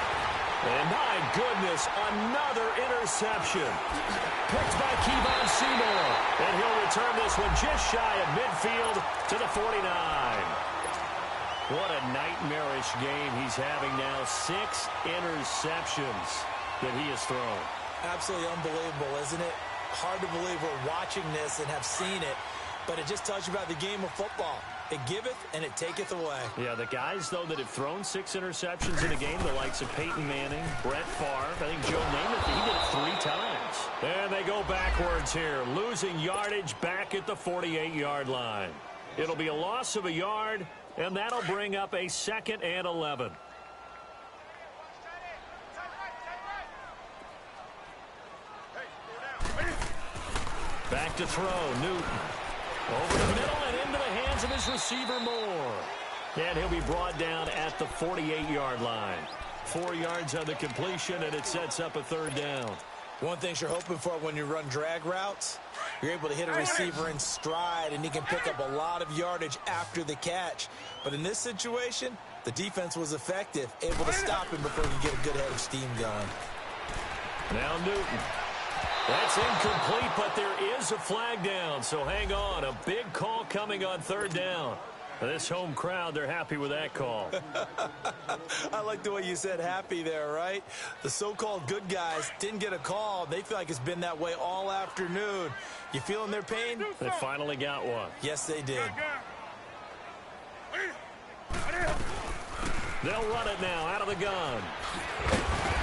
And my goodness, another interception. Picked by Kevon Seymour. And he'll return this one just shy of midfield to the 49. What a nightmarish game he's having now. 6 interceptions that he has thrown. Absolutely unbelievable, isn't it? Hard to believe we're watching this and have seen it, but it just tells you about the game of football. It giveth and it taketh away. Yeah, the guys, though, that have thrown 6 interceptions in a game, the likes of Peyton Manning, Brett Favre, I think Joe Namath, he did it 3 times. And they go backwards here, losing yardage back at the 48-yard line. It'll be a loss of a yard, and that'll bring up a 2nd and 11. Back to throw, Newton. Over the middle and into the hands of his receiver, Moore. And he'll be brought down at the 48-yard line. 4 yards on the completion, and it sets up a 3rd down. One thing you're hoping for when you run drag routes, you're able to hit a receiver in stride, and he can pick up a lot of yardage after the catch. But in this situation, the defense was effective, able to stop him before he could get a good head of steam going. Now Newton. That's incomplete, but there is a flag down, so hang on. A big call coming on 3rd down. This home crowd, they're happy with that call. I like the way you said happy there, right? The so-called good guys didn't get a call. They feel like it's been that way all afternoon. You feeling their pain? They finally got one. Yes, they did. They'll run it now out of the gun.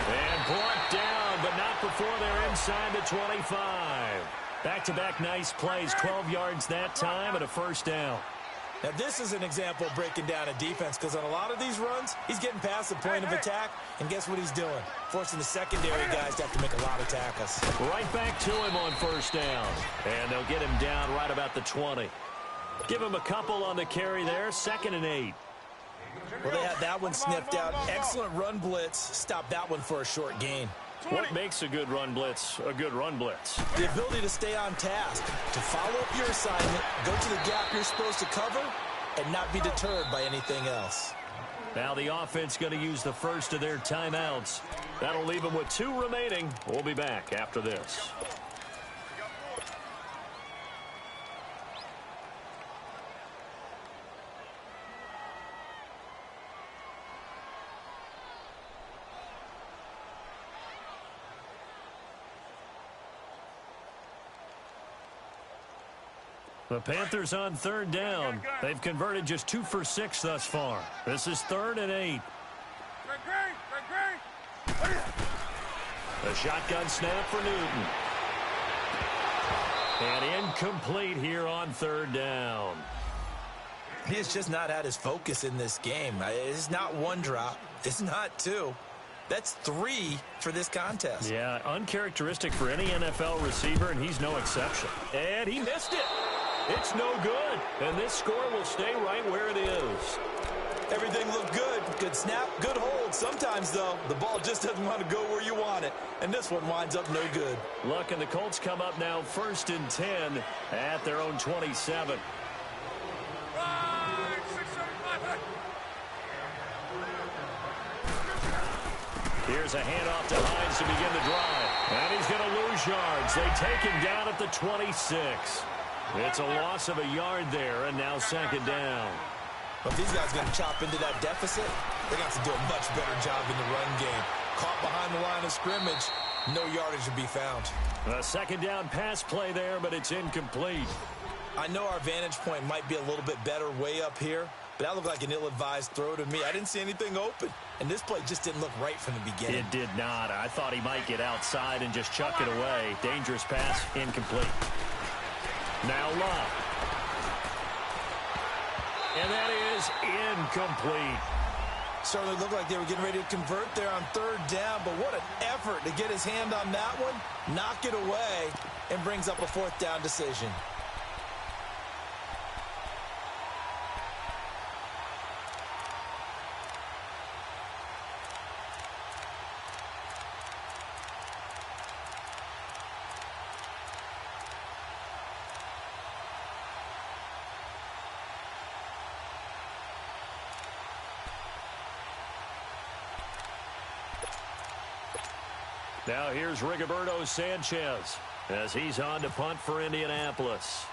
And brought down, but not before they're inside the 25. Back-to-back nice plays, 12 yards that time and a 1st down. Now, this is an example of breaking down a defense because on a lot of these runs, he's getting past the point of attack, and guess what he's doing? Forcing the secondary guys to have to make a lot of tackles. Right back to him on 1st down. And they'll get him down right about the 20. Give him a couple on the carry there, 2nd and 8. Well, they had that one sniffed out. Excellent run blitz. Stopped that one for a short gain. What makes a good run blitz a good run blitz? The ability to stay on task, to follow up your assignment, go to the gap you're supposed to cover, and not be deterred by anything else. Now the offense going to use the first of their timeouts. That'll leave them with 2 remaining. We'll be back after this. The Panthers on 3rd down. They've converted just 2 for 6 thus far. This is 3rd and 8. A shotgun snap for Newton. And incomplete here on 3rd down. He has just not had his focus in this game. It's not 1 drop. It's not 2. That's 3 for this contest. Yeah, uncharacteristic for any NFL receiver, and he's no exception. And he missed it. It's no good. And this score will stay right where it is. Everything looked good. Good snap, good hold. Sometimes, though, the ball just doesn't want to go where you want it. And this one winds up no good. Look, and the Colts come up now 1st and 10 at their own 27. Here's a handoff to Hines to begin the drive. And he's going to lose yards. They take him down at the 26. It's a loss of a yard there, and now 2nd down. But if these guys are going to chop into that deficit, they're going to have to do a much better job in the run game. Caught behind the line of scrimmage, no yardage to be found. A 2nd down pass play there, but it's incomplete. I know our vantage point might be a little bit better way up here, but that looked like an ill-advised throw to me. I didn't see anything open, and this play just didn't look right from the beginning. It did not. I thought he might get outside and just chuck it away. Dangerous pass, incomplete. Now Love. And that is incomplete. Certainly looked like they were getting ready to convert there on 3rd down, but what an effort to get his hand on that one, knock it away, and brings up a 4th down decision. Now here's Rigoberto Sanchez as he's on to punt for Indianapolis.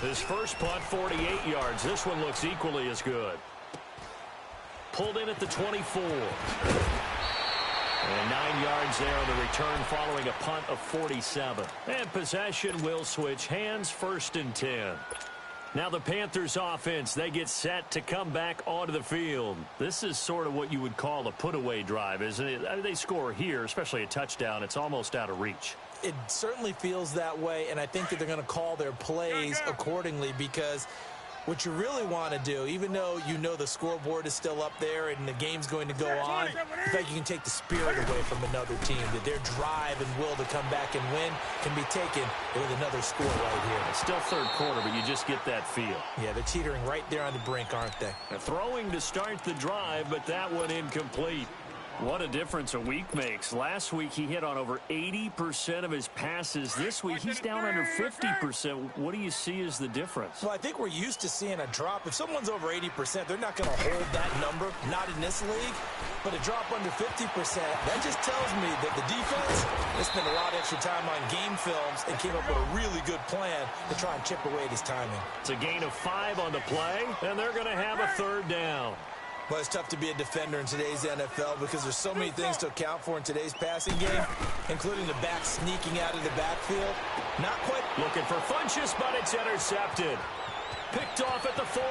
His first punt, 48 yards. This one looks equally as good. Pulled in at the 24. And 9 yards there on the return following a punt of 47. And possession will switch hands, 1st and 10. Now the Panthers offense, they get set to come back onto the field. This is sort of what you would call a put-away drive, isn't it? I mean, they score here, especially a touchdown. It's almost out of reach. It certainly feels that way, and I think that they're going to call their plays accordingly because what you really want to do, even though you know the scoreboard is still up there and the game's going to go on, in fact, you can take the spirit away from another team, that their drive and will to come back and win can be taken with another score right here. It's still 3rd quarter, but you just get that feel. Yeah, they're teetering right there on the brink, aren't they? Throwing to start the drive, but that one incomplete. What a difference a week makes. Last week he hit on over 80% of his passes. This week he's down under 50%. What do you see as the difference? Well, I think we're used to seeing a drop. If someone's over 80%, they're not going to hold that number, not in this league. But a drop under 50%, that just tells me that the defense has spent a lot of extra time on game films and came up with a really good plan to try and chip away at his timing. It's a gain of 5 on the play, and they're going to have a 3rd down. Well, it's tough to be a defender in today's NFL because there's so many things to account for in today's passing game, including the back sneaking out of the backfield. Not quite. Looking for Funchess, but it's intercepted. Picked off at the 40.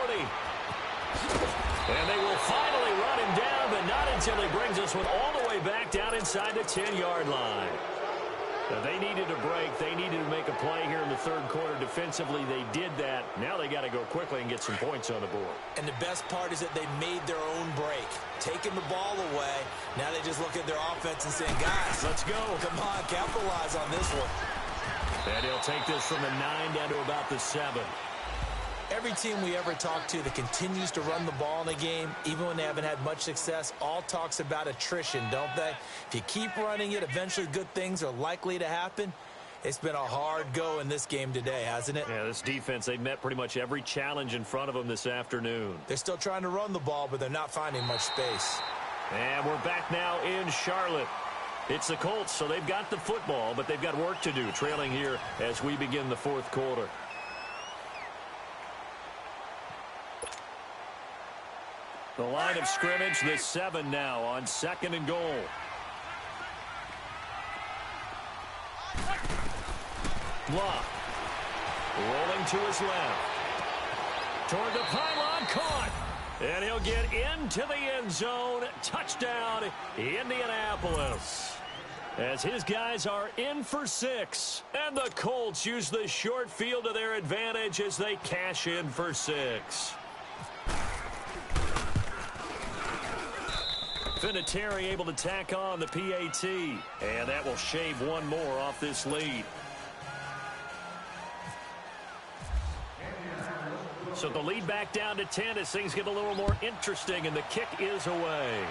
And they will finally run him down, but not until he brings this one all the way back down inside the 10-yard line. Now, they needed a break. They needed to make a play here in the 3rd quarter. Defensively, they did that. Now they got to go quickly and get some points on the board. And the best part is that they made their own break, taking the ball away. Now they just look at their offense and saying, guys, let's go. Come on, capitalize on this one. And he'll take this from the 9 down to about the 7. Every team we ever talk to that continues to run the ball in a game, even when they haven't had much success, all talks about attrition, don't they? If you keep running it, eventually good things are likely to happen. It's been a hard go in this game today, hasn't it? Yeah, this defense, they've met pretty much every challenge in front of them this afternoon. They're still trying to run the ball, but they're not finding much space. And we're back now in Charlotte. It's the Colts, so they've got the football, but they've got work to do, trailing here as we begin the 4th quarter. The line of scrimmage, the 7 now on 2nd and goal. Love. Rolling to his left. Toward the pylon, caught. And he'll get into the end zone. Touchdown, Indianapolis. As his guys are in for 6. And the Colts use the short field to their advantage as they cash in for 6. Vinatieri able to tack on the PAT. And that will shave one more off this lead. So the lead back down to 10 as things get a little more interesting, and the kick is away.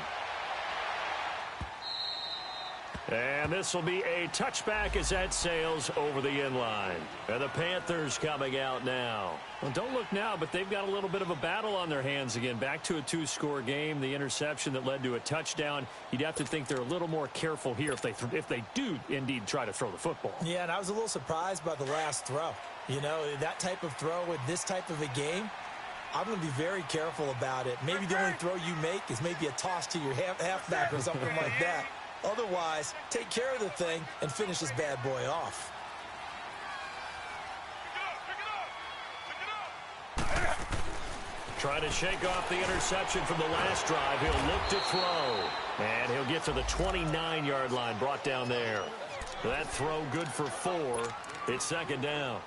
And this will be a touchback as that sails over the end line. And the Panthers coming out now. Well, don't look now, but they've got a little bit of a battle on their hands again. Back to a two-score game. The interception that led to a touchdown. You'd have to think they're a little more careful here if they do indeed try to throw the football. Yeah, and I was a little surprised by the last throw. You know, that type of throw with this type of a game, I'm going to be very careful about it. Maybe the only throw you make is maybe a toss to your halfback or something like that. Otherwise, take care of the thing and finish this bad boy off. Trying to shake off the interception from the last drive. He'll look to throw. And he'll get to the 29-yard line, brought down there. That throw good for 4. It's second down.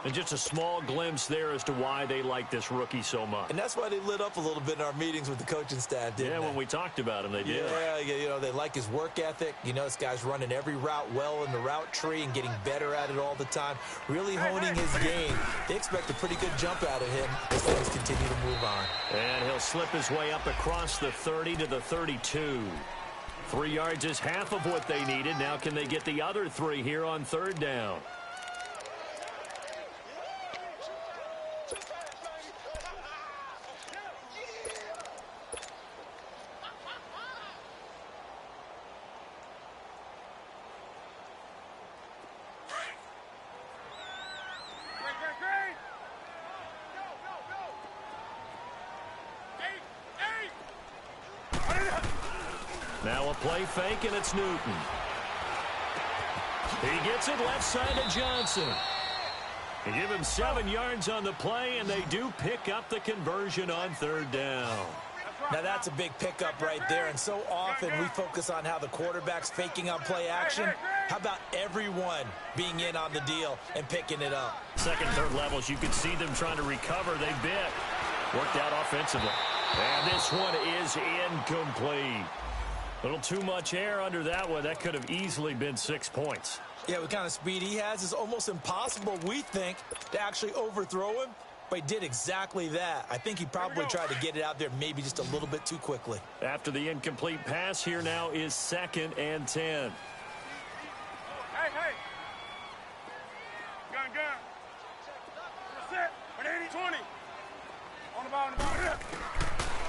And just a small glimpse there as to why they like this rookie so much. And that's why they lit up a little bit in our meetings with the coaching staff, didn't they? Yeah, when we talked about him, they did. Yeah, you know, they like his work ethic. You know, this guy's running every route well in the route tree and getting better at it all the time. Really honing his game. They expect a pretty good jump out of him as things continue to move on. And he'll slip his way up across the 30 to the 32. 3 yards is half of what they needed. Now can they get the other 3 here on third down? Now a play fake, and it's Newton. He gets it left side to Johnson. They give him 7 yards on the play, and they do pick up the conversion on third down. Now that's a big pickup right there, and so often we focus on how the quarterback's faking on play action. How about everyone being in on the deal and picking it up? Second, third levels, you can see them trying to recover. They bit. Worked out offensively. And this one is incomplete. A little too much air under that one. That could have easily been 6 points. Yeah, what kind of speed he has is almost impossible, we think, to actually overthrow him. But he did exactly that. I think he probably tried to get it out there maybe just a little bit too quickly. After the incomplete pass, here now is 2nd and 10. Hey, hey. Gun. Set. 80-20. On the ball, Yeah.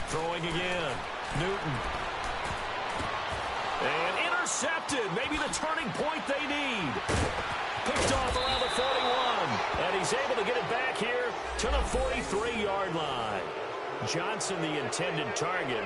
Throwing again. Newton. And intercepted. Maybe the turning point they need. Picked off around the 41. And he's able to get it back here to the 43-yard line. Johnson, the intended target.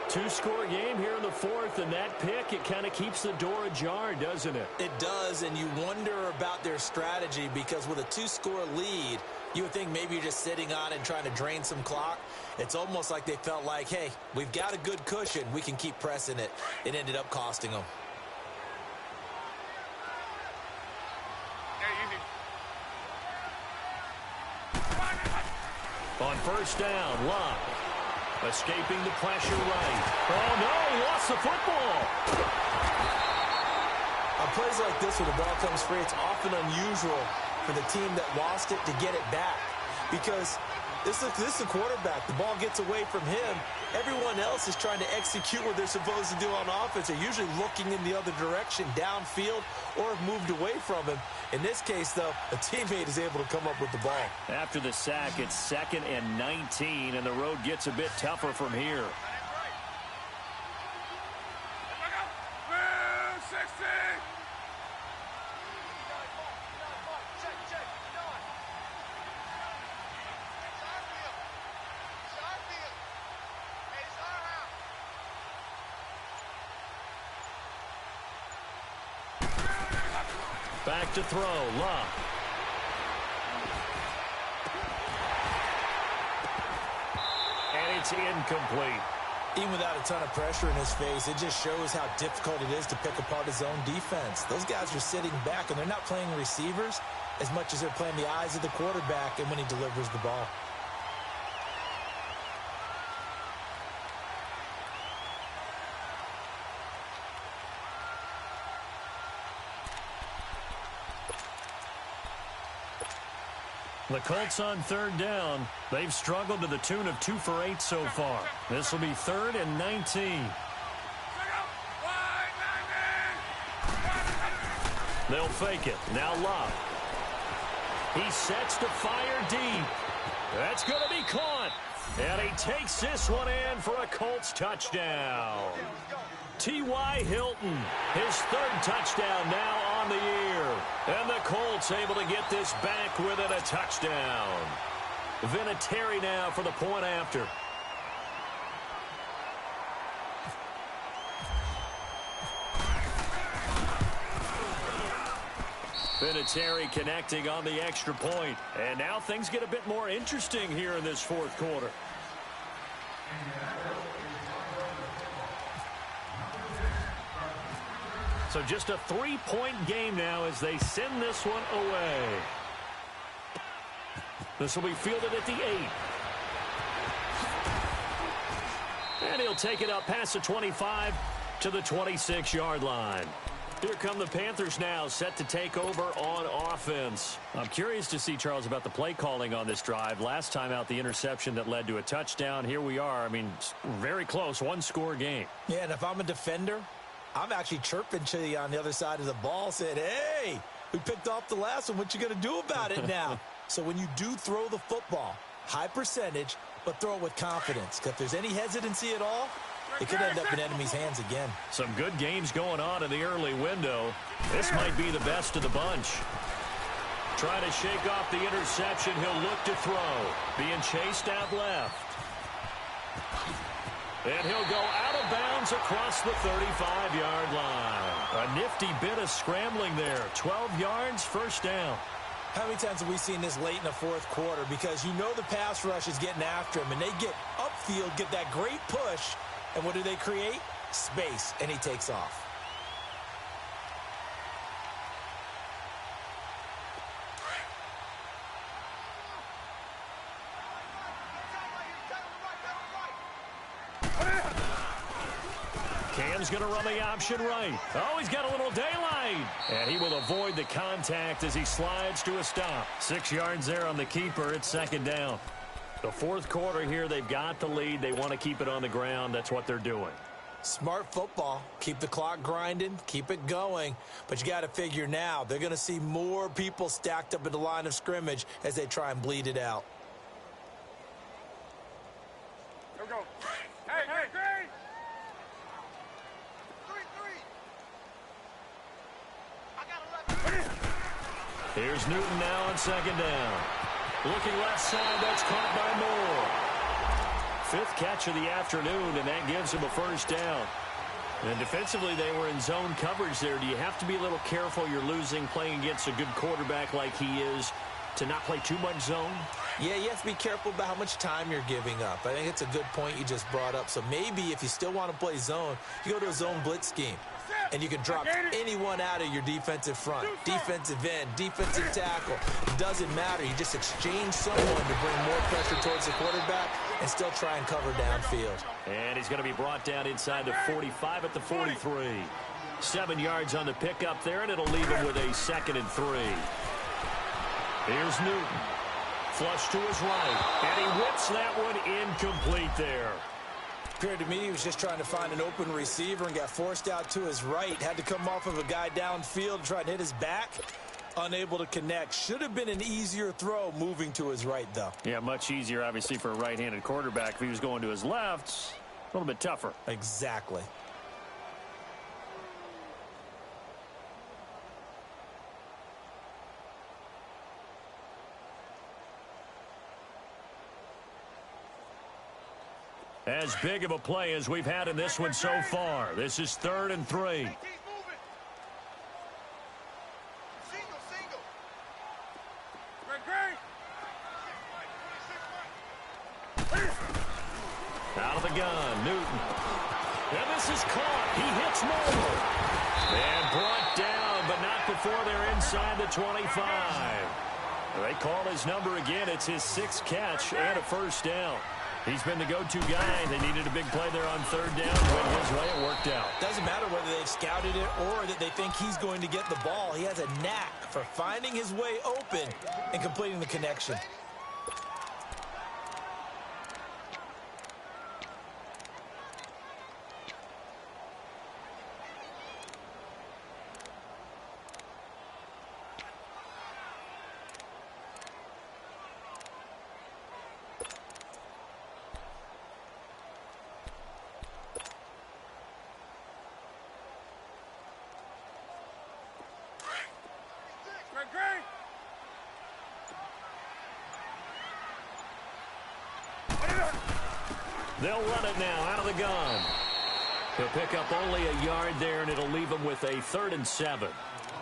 2-score game here in the 4th, and that pick, it kind of keeps the door ajar, doesn't it? It does, and you wonder about their strategy because with a 2-score lead, you would think maybe you're just sitting on it and trying to drain some clock. It's almost like they felt like, hey, we've got a good cushion. We can keep pressing it. It ended up costing them. On first down, Locke. Escaping the pressure right. Oh, no, he lost the football. On plays like this where the ball comes free, it's often unusual for the team that lost it to get it back. Because this is a quarterback. The ball gets away from him. Everyone else is trying to execute what they're supposed to do on offense. They're usually looking in the other direction, downfield, or have moved away from him. In this case, though, a teammate is able to come up with the ball. After the sack, it's 2nd and 19, and the road gets a bit tougher from here. Back to throw, Locke. And it's incomplete. Even without a ton of pressure in his face, it just shows how difficult it is to pick apart his own defense. Those guys are sitting back, and they're not playing receivers as much as they're playing the eyes of the quarterback and when he delivers the ball. The Colts on third down. They've struggled to the tune of 2 for 8 so far. This will be 3rd and 19. They'll fake it. Now Love. He sets to fire deep. That's going to be caught. And he takes this one in for a Colts touchdown. T.Y. Hilton, his 3rd touchdown now on the year. And the Colts able to get this back within a touchdown. Vinatieri now for the point after. Vinatieri connecting on the extra point. And now things get a bit more interesting here in this 4th quarter. So just a 3-point game now as they send this one away. This will be fielded at the 8. And he'll take it up past the 25 to the 26-yard line. Here come the Panthers now, set to take over on offense. I'm curious to see, Charles, about the play calling on this drive. Last time out, the interception that led to a touchdown. Here we are. I mean, very close, 1-score game. Yeah, and if I'm a defender, I'm actually chirping to you on the other side of the ball, saying, hey, we picked off the last one. What you going to do about it now? So when you do throw the football, high percentage, but throw it with confidence. Because if there's any hesitancy at all, it could end up in enemy's hands again. Some good games going on in the early window. This might be the best of the bunch. Trying to shake off the interception. He'll look to throw. Being chased out left. And he'll go out of bounds across the 35-yard line. A nifty bit of scrambling there. 12 yards, first down. How many times have we seen this late in the 4th quarter? Because you know the pass rush is getting after him, and they get upfield, get that great push, and what do they create? Space, and he takes off. Cam's going to run the option right. Oh, he's got a little daylight. And he will avoid the contact as he slides to a stop. 6 yards there on the keeper. It's 2nd down. The 4th quarter here, they've got the lead. They want to keep it on the ground. That's what they're doing. Smart football. Keep the clock grinding. Keep it going. But you got to figure now, they're going to see more people stacked up in the line of scrimmage as they try and bleed it out. Here we go. Hey, Green! 3-3. I got 11. Here's Newton now on 2nd down. Looking left side, that's caught by Moore. 5th catch of the afternoon, and that gives him a first down. And defensively, they were in zone coverage there. Do you have to be a little careful? You're losing, playing against a good quarterback like he is, to not play too much zone? Yeah, you have to be careful about how much time you're giving up. I think it's a good point you just brought up. So maybe if you still want to play zone, you go to a zone blitz scheme. And you can drop anyone out of your defensive front, defensive end, defensive tackle. It doesn't matter. You just exchange someone to bring more pressure towards the quarterback and still try and cover downfield. And he's going to be brought down inside the 45 at the 43. 7 yards on the pickup there, and it'll leave him with a 2nd and 3. Here's Newton. Flush to his right. And he whips that one incomplete there. Appeared to me he was just trying to find an open receiver and got forced out to his right. Had to come off of a guy downfield, try and hit his back. Unable to connect. Should have been an easier throw moving to his right, though. Yeah, much easier, obviously, for a right-handed quarterback. If he was going to his left, a little bit tougher. Exactly. As big of a play as we've had in this one so far. This is 3rd and 3. Keep moving. Single. Green. Out of the gun, Newton. And this is caught. He hits Moore. And brought down, but not before they're inside the 25. They call his number again. It's his 6th catch and a first down. He's been the go-to guy. They needed a big play there on third down. Went his way. It worked out. Doesn't matter whether they've scouted it or that they think he's going to get the ball. He has a knack for finding his way open and completing the connection. They'll run it now out of the gun. He'll pick up only a yard there, and it'll leave him with a 3rd and 7.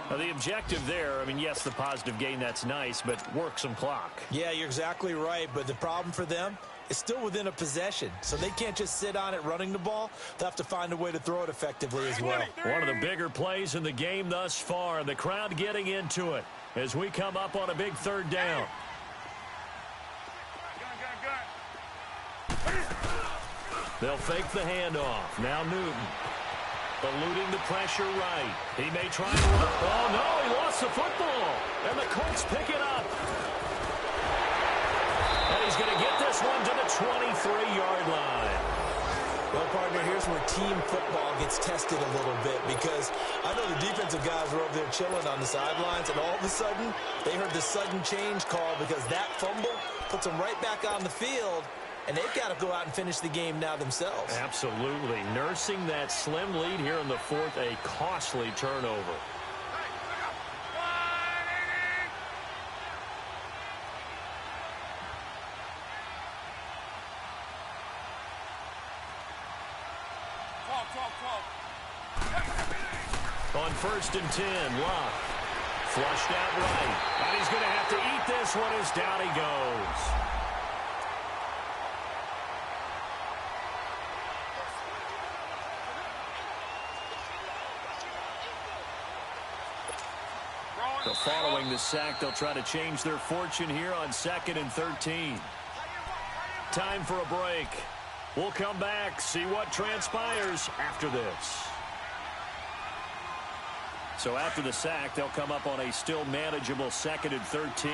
Now, the objective there, I mean, yes, the positive gain, that's nice, but work some clock. Yeah, you're exactly right, but the problem for them is still within a possession, so they can't just sit on it running the ball. They'll have to find a way to throw it effectively as well. One of the bigger plays in the game thus far, and the crowd getting into it as we come up on a big 3rd down. They'll fake the handoff. Now Newton. Eluding the pressure right. He may try and run. Oh, no, he lost the football. And the Colts pick it up. And he's going to get this one to the 23-yard line. Well, partner, here's where team football gets tested a little bit because I know the defensive guys were over there chilling on the sidelines, and all of a sudden they heard the sudden change call because that fumble puts them right back on the field. And they've got to go out and finish the game now themselves. Absolutely. Nursing that slim lead here in the 4th, a costly turnover. On 1st and 10, Locke. Flushed out right. And he's going to have to eat this one as down he goes. So following the sack, they'll try to change their fortune here on 2nd and 13. Time for a break. We'll come back, see what transpires after this. So after the sack, they'll come up on a still manageable 2nd and 13.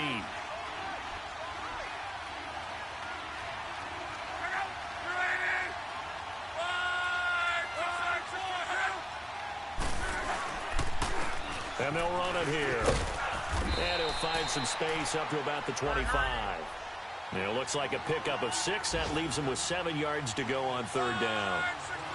And they'll run it here. And he'll find some space up to about the 25. It looks like a pickup of 6. That leaves him with 7 yards to go on 3rd down.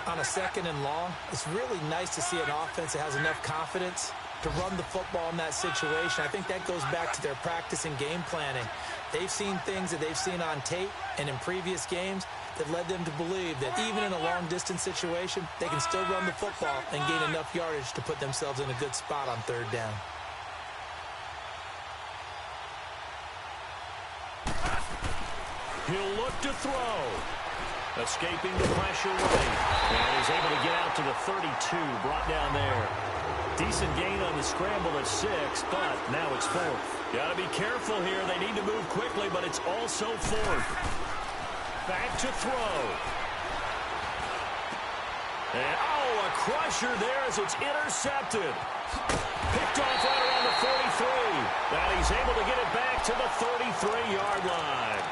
On a 2nd and long, it's really nice to see an offense that has enough confidence to run the football in that situation. I think that goes back to their practice and game planning. They've seen things that they've seen on tape and in previous games that led them to believe that even in a long-distance situation, they can still run the football and gain enough yardage to put themselves in a good spot on 3rd down. He'll look to throw. Escaping the pressure right. And he's able to get out to the 32, brought down there. Decent gain on the scramble at 6, but now it's 4th. Got to be careful here. They need to move quickly, but it's also 4th. Back to throw. And, a crusher there as it's intercepted. Picked off right around the 43. And he's able to get it back to the 33-yard line.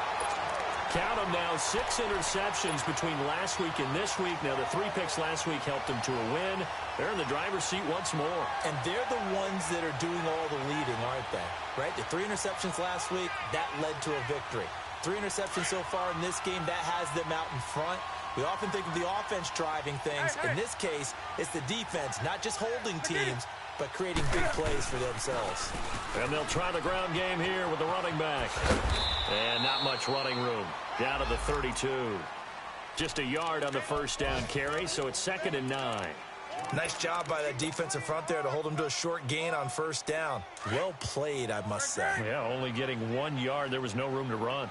Count them now, 6 interceptions between last week and this week. Now, the 3 picks last week helped them to a win. They're in the driver's seat once more. And they're the ones that are doing all the leading, aren't they? Right? The 3 interceptions last week, that led to a victory. 3 interceptions so far in this game, that has them out in front. We often think of the offense driving things. In this case, it's the defense, not just holding teams, but creating big plays for themselves. And they'll try the ground game here with the running back. And not much running room. Down to the 32. Just a yard on the 1st down carry, so it's 2nd and 9. Nice job by that defensive front there to hold them to a short gain on 1st down. Well played, I must say. Yeah, only getting 1 yard. There was no room to run.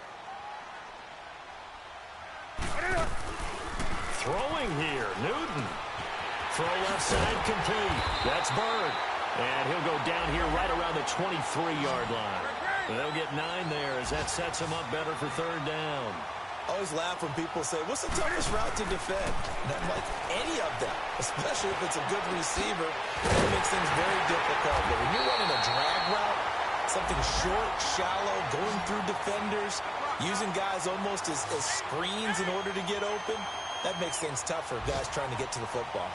Throwing here, Newton. Throw left side complete. That's Bird. And he'll go down here right around the 23-yard line. They'll get 9 there as that sets him up better for 3rd down. I always laugh when people say, what's the toughest route to defend? And I'm like, any of them, especially if it's a good receiver. That makes things very difficult. But when you're running a drag route, something short, shallow, going through defenders, using guys almost as screens in order to get open, that makes things tough for guys trying to get to the football.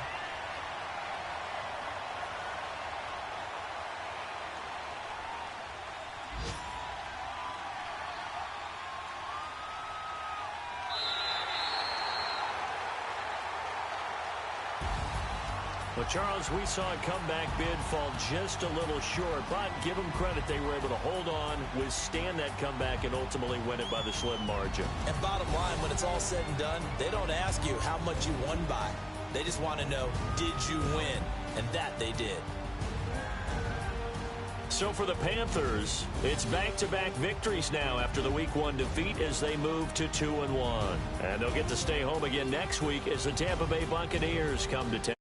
Well, Charles, we saw a comeback bid fall just a little short, but give them credit. They were able to hold on, withstand that comeback, and ultimately win it by the slim margin. And bottom line, when it's all said and done, they don't ask you how much you won by. They just want to know, did you win? And that they did. So for the Panthers, it's back-to-back victories now after the Week 1 defeat as they move to 2-1. And they'll get to stay home again next week as the Tampa Bay Buccaneers come to town.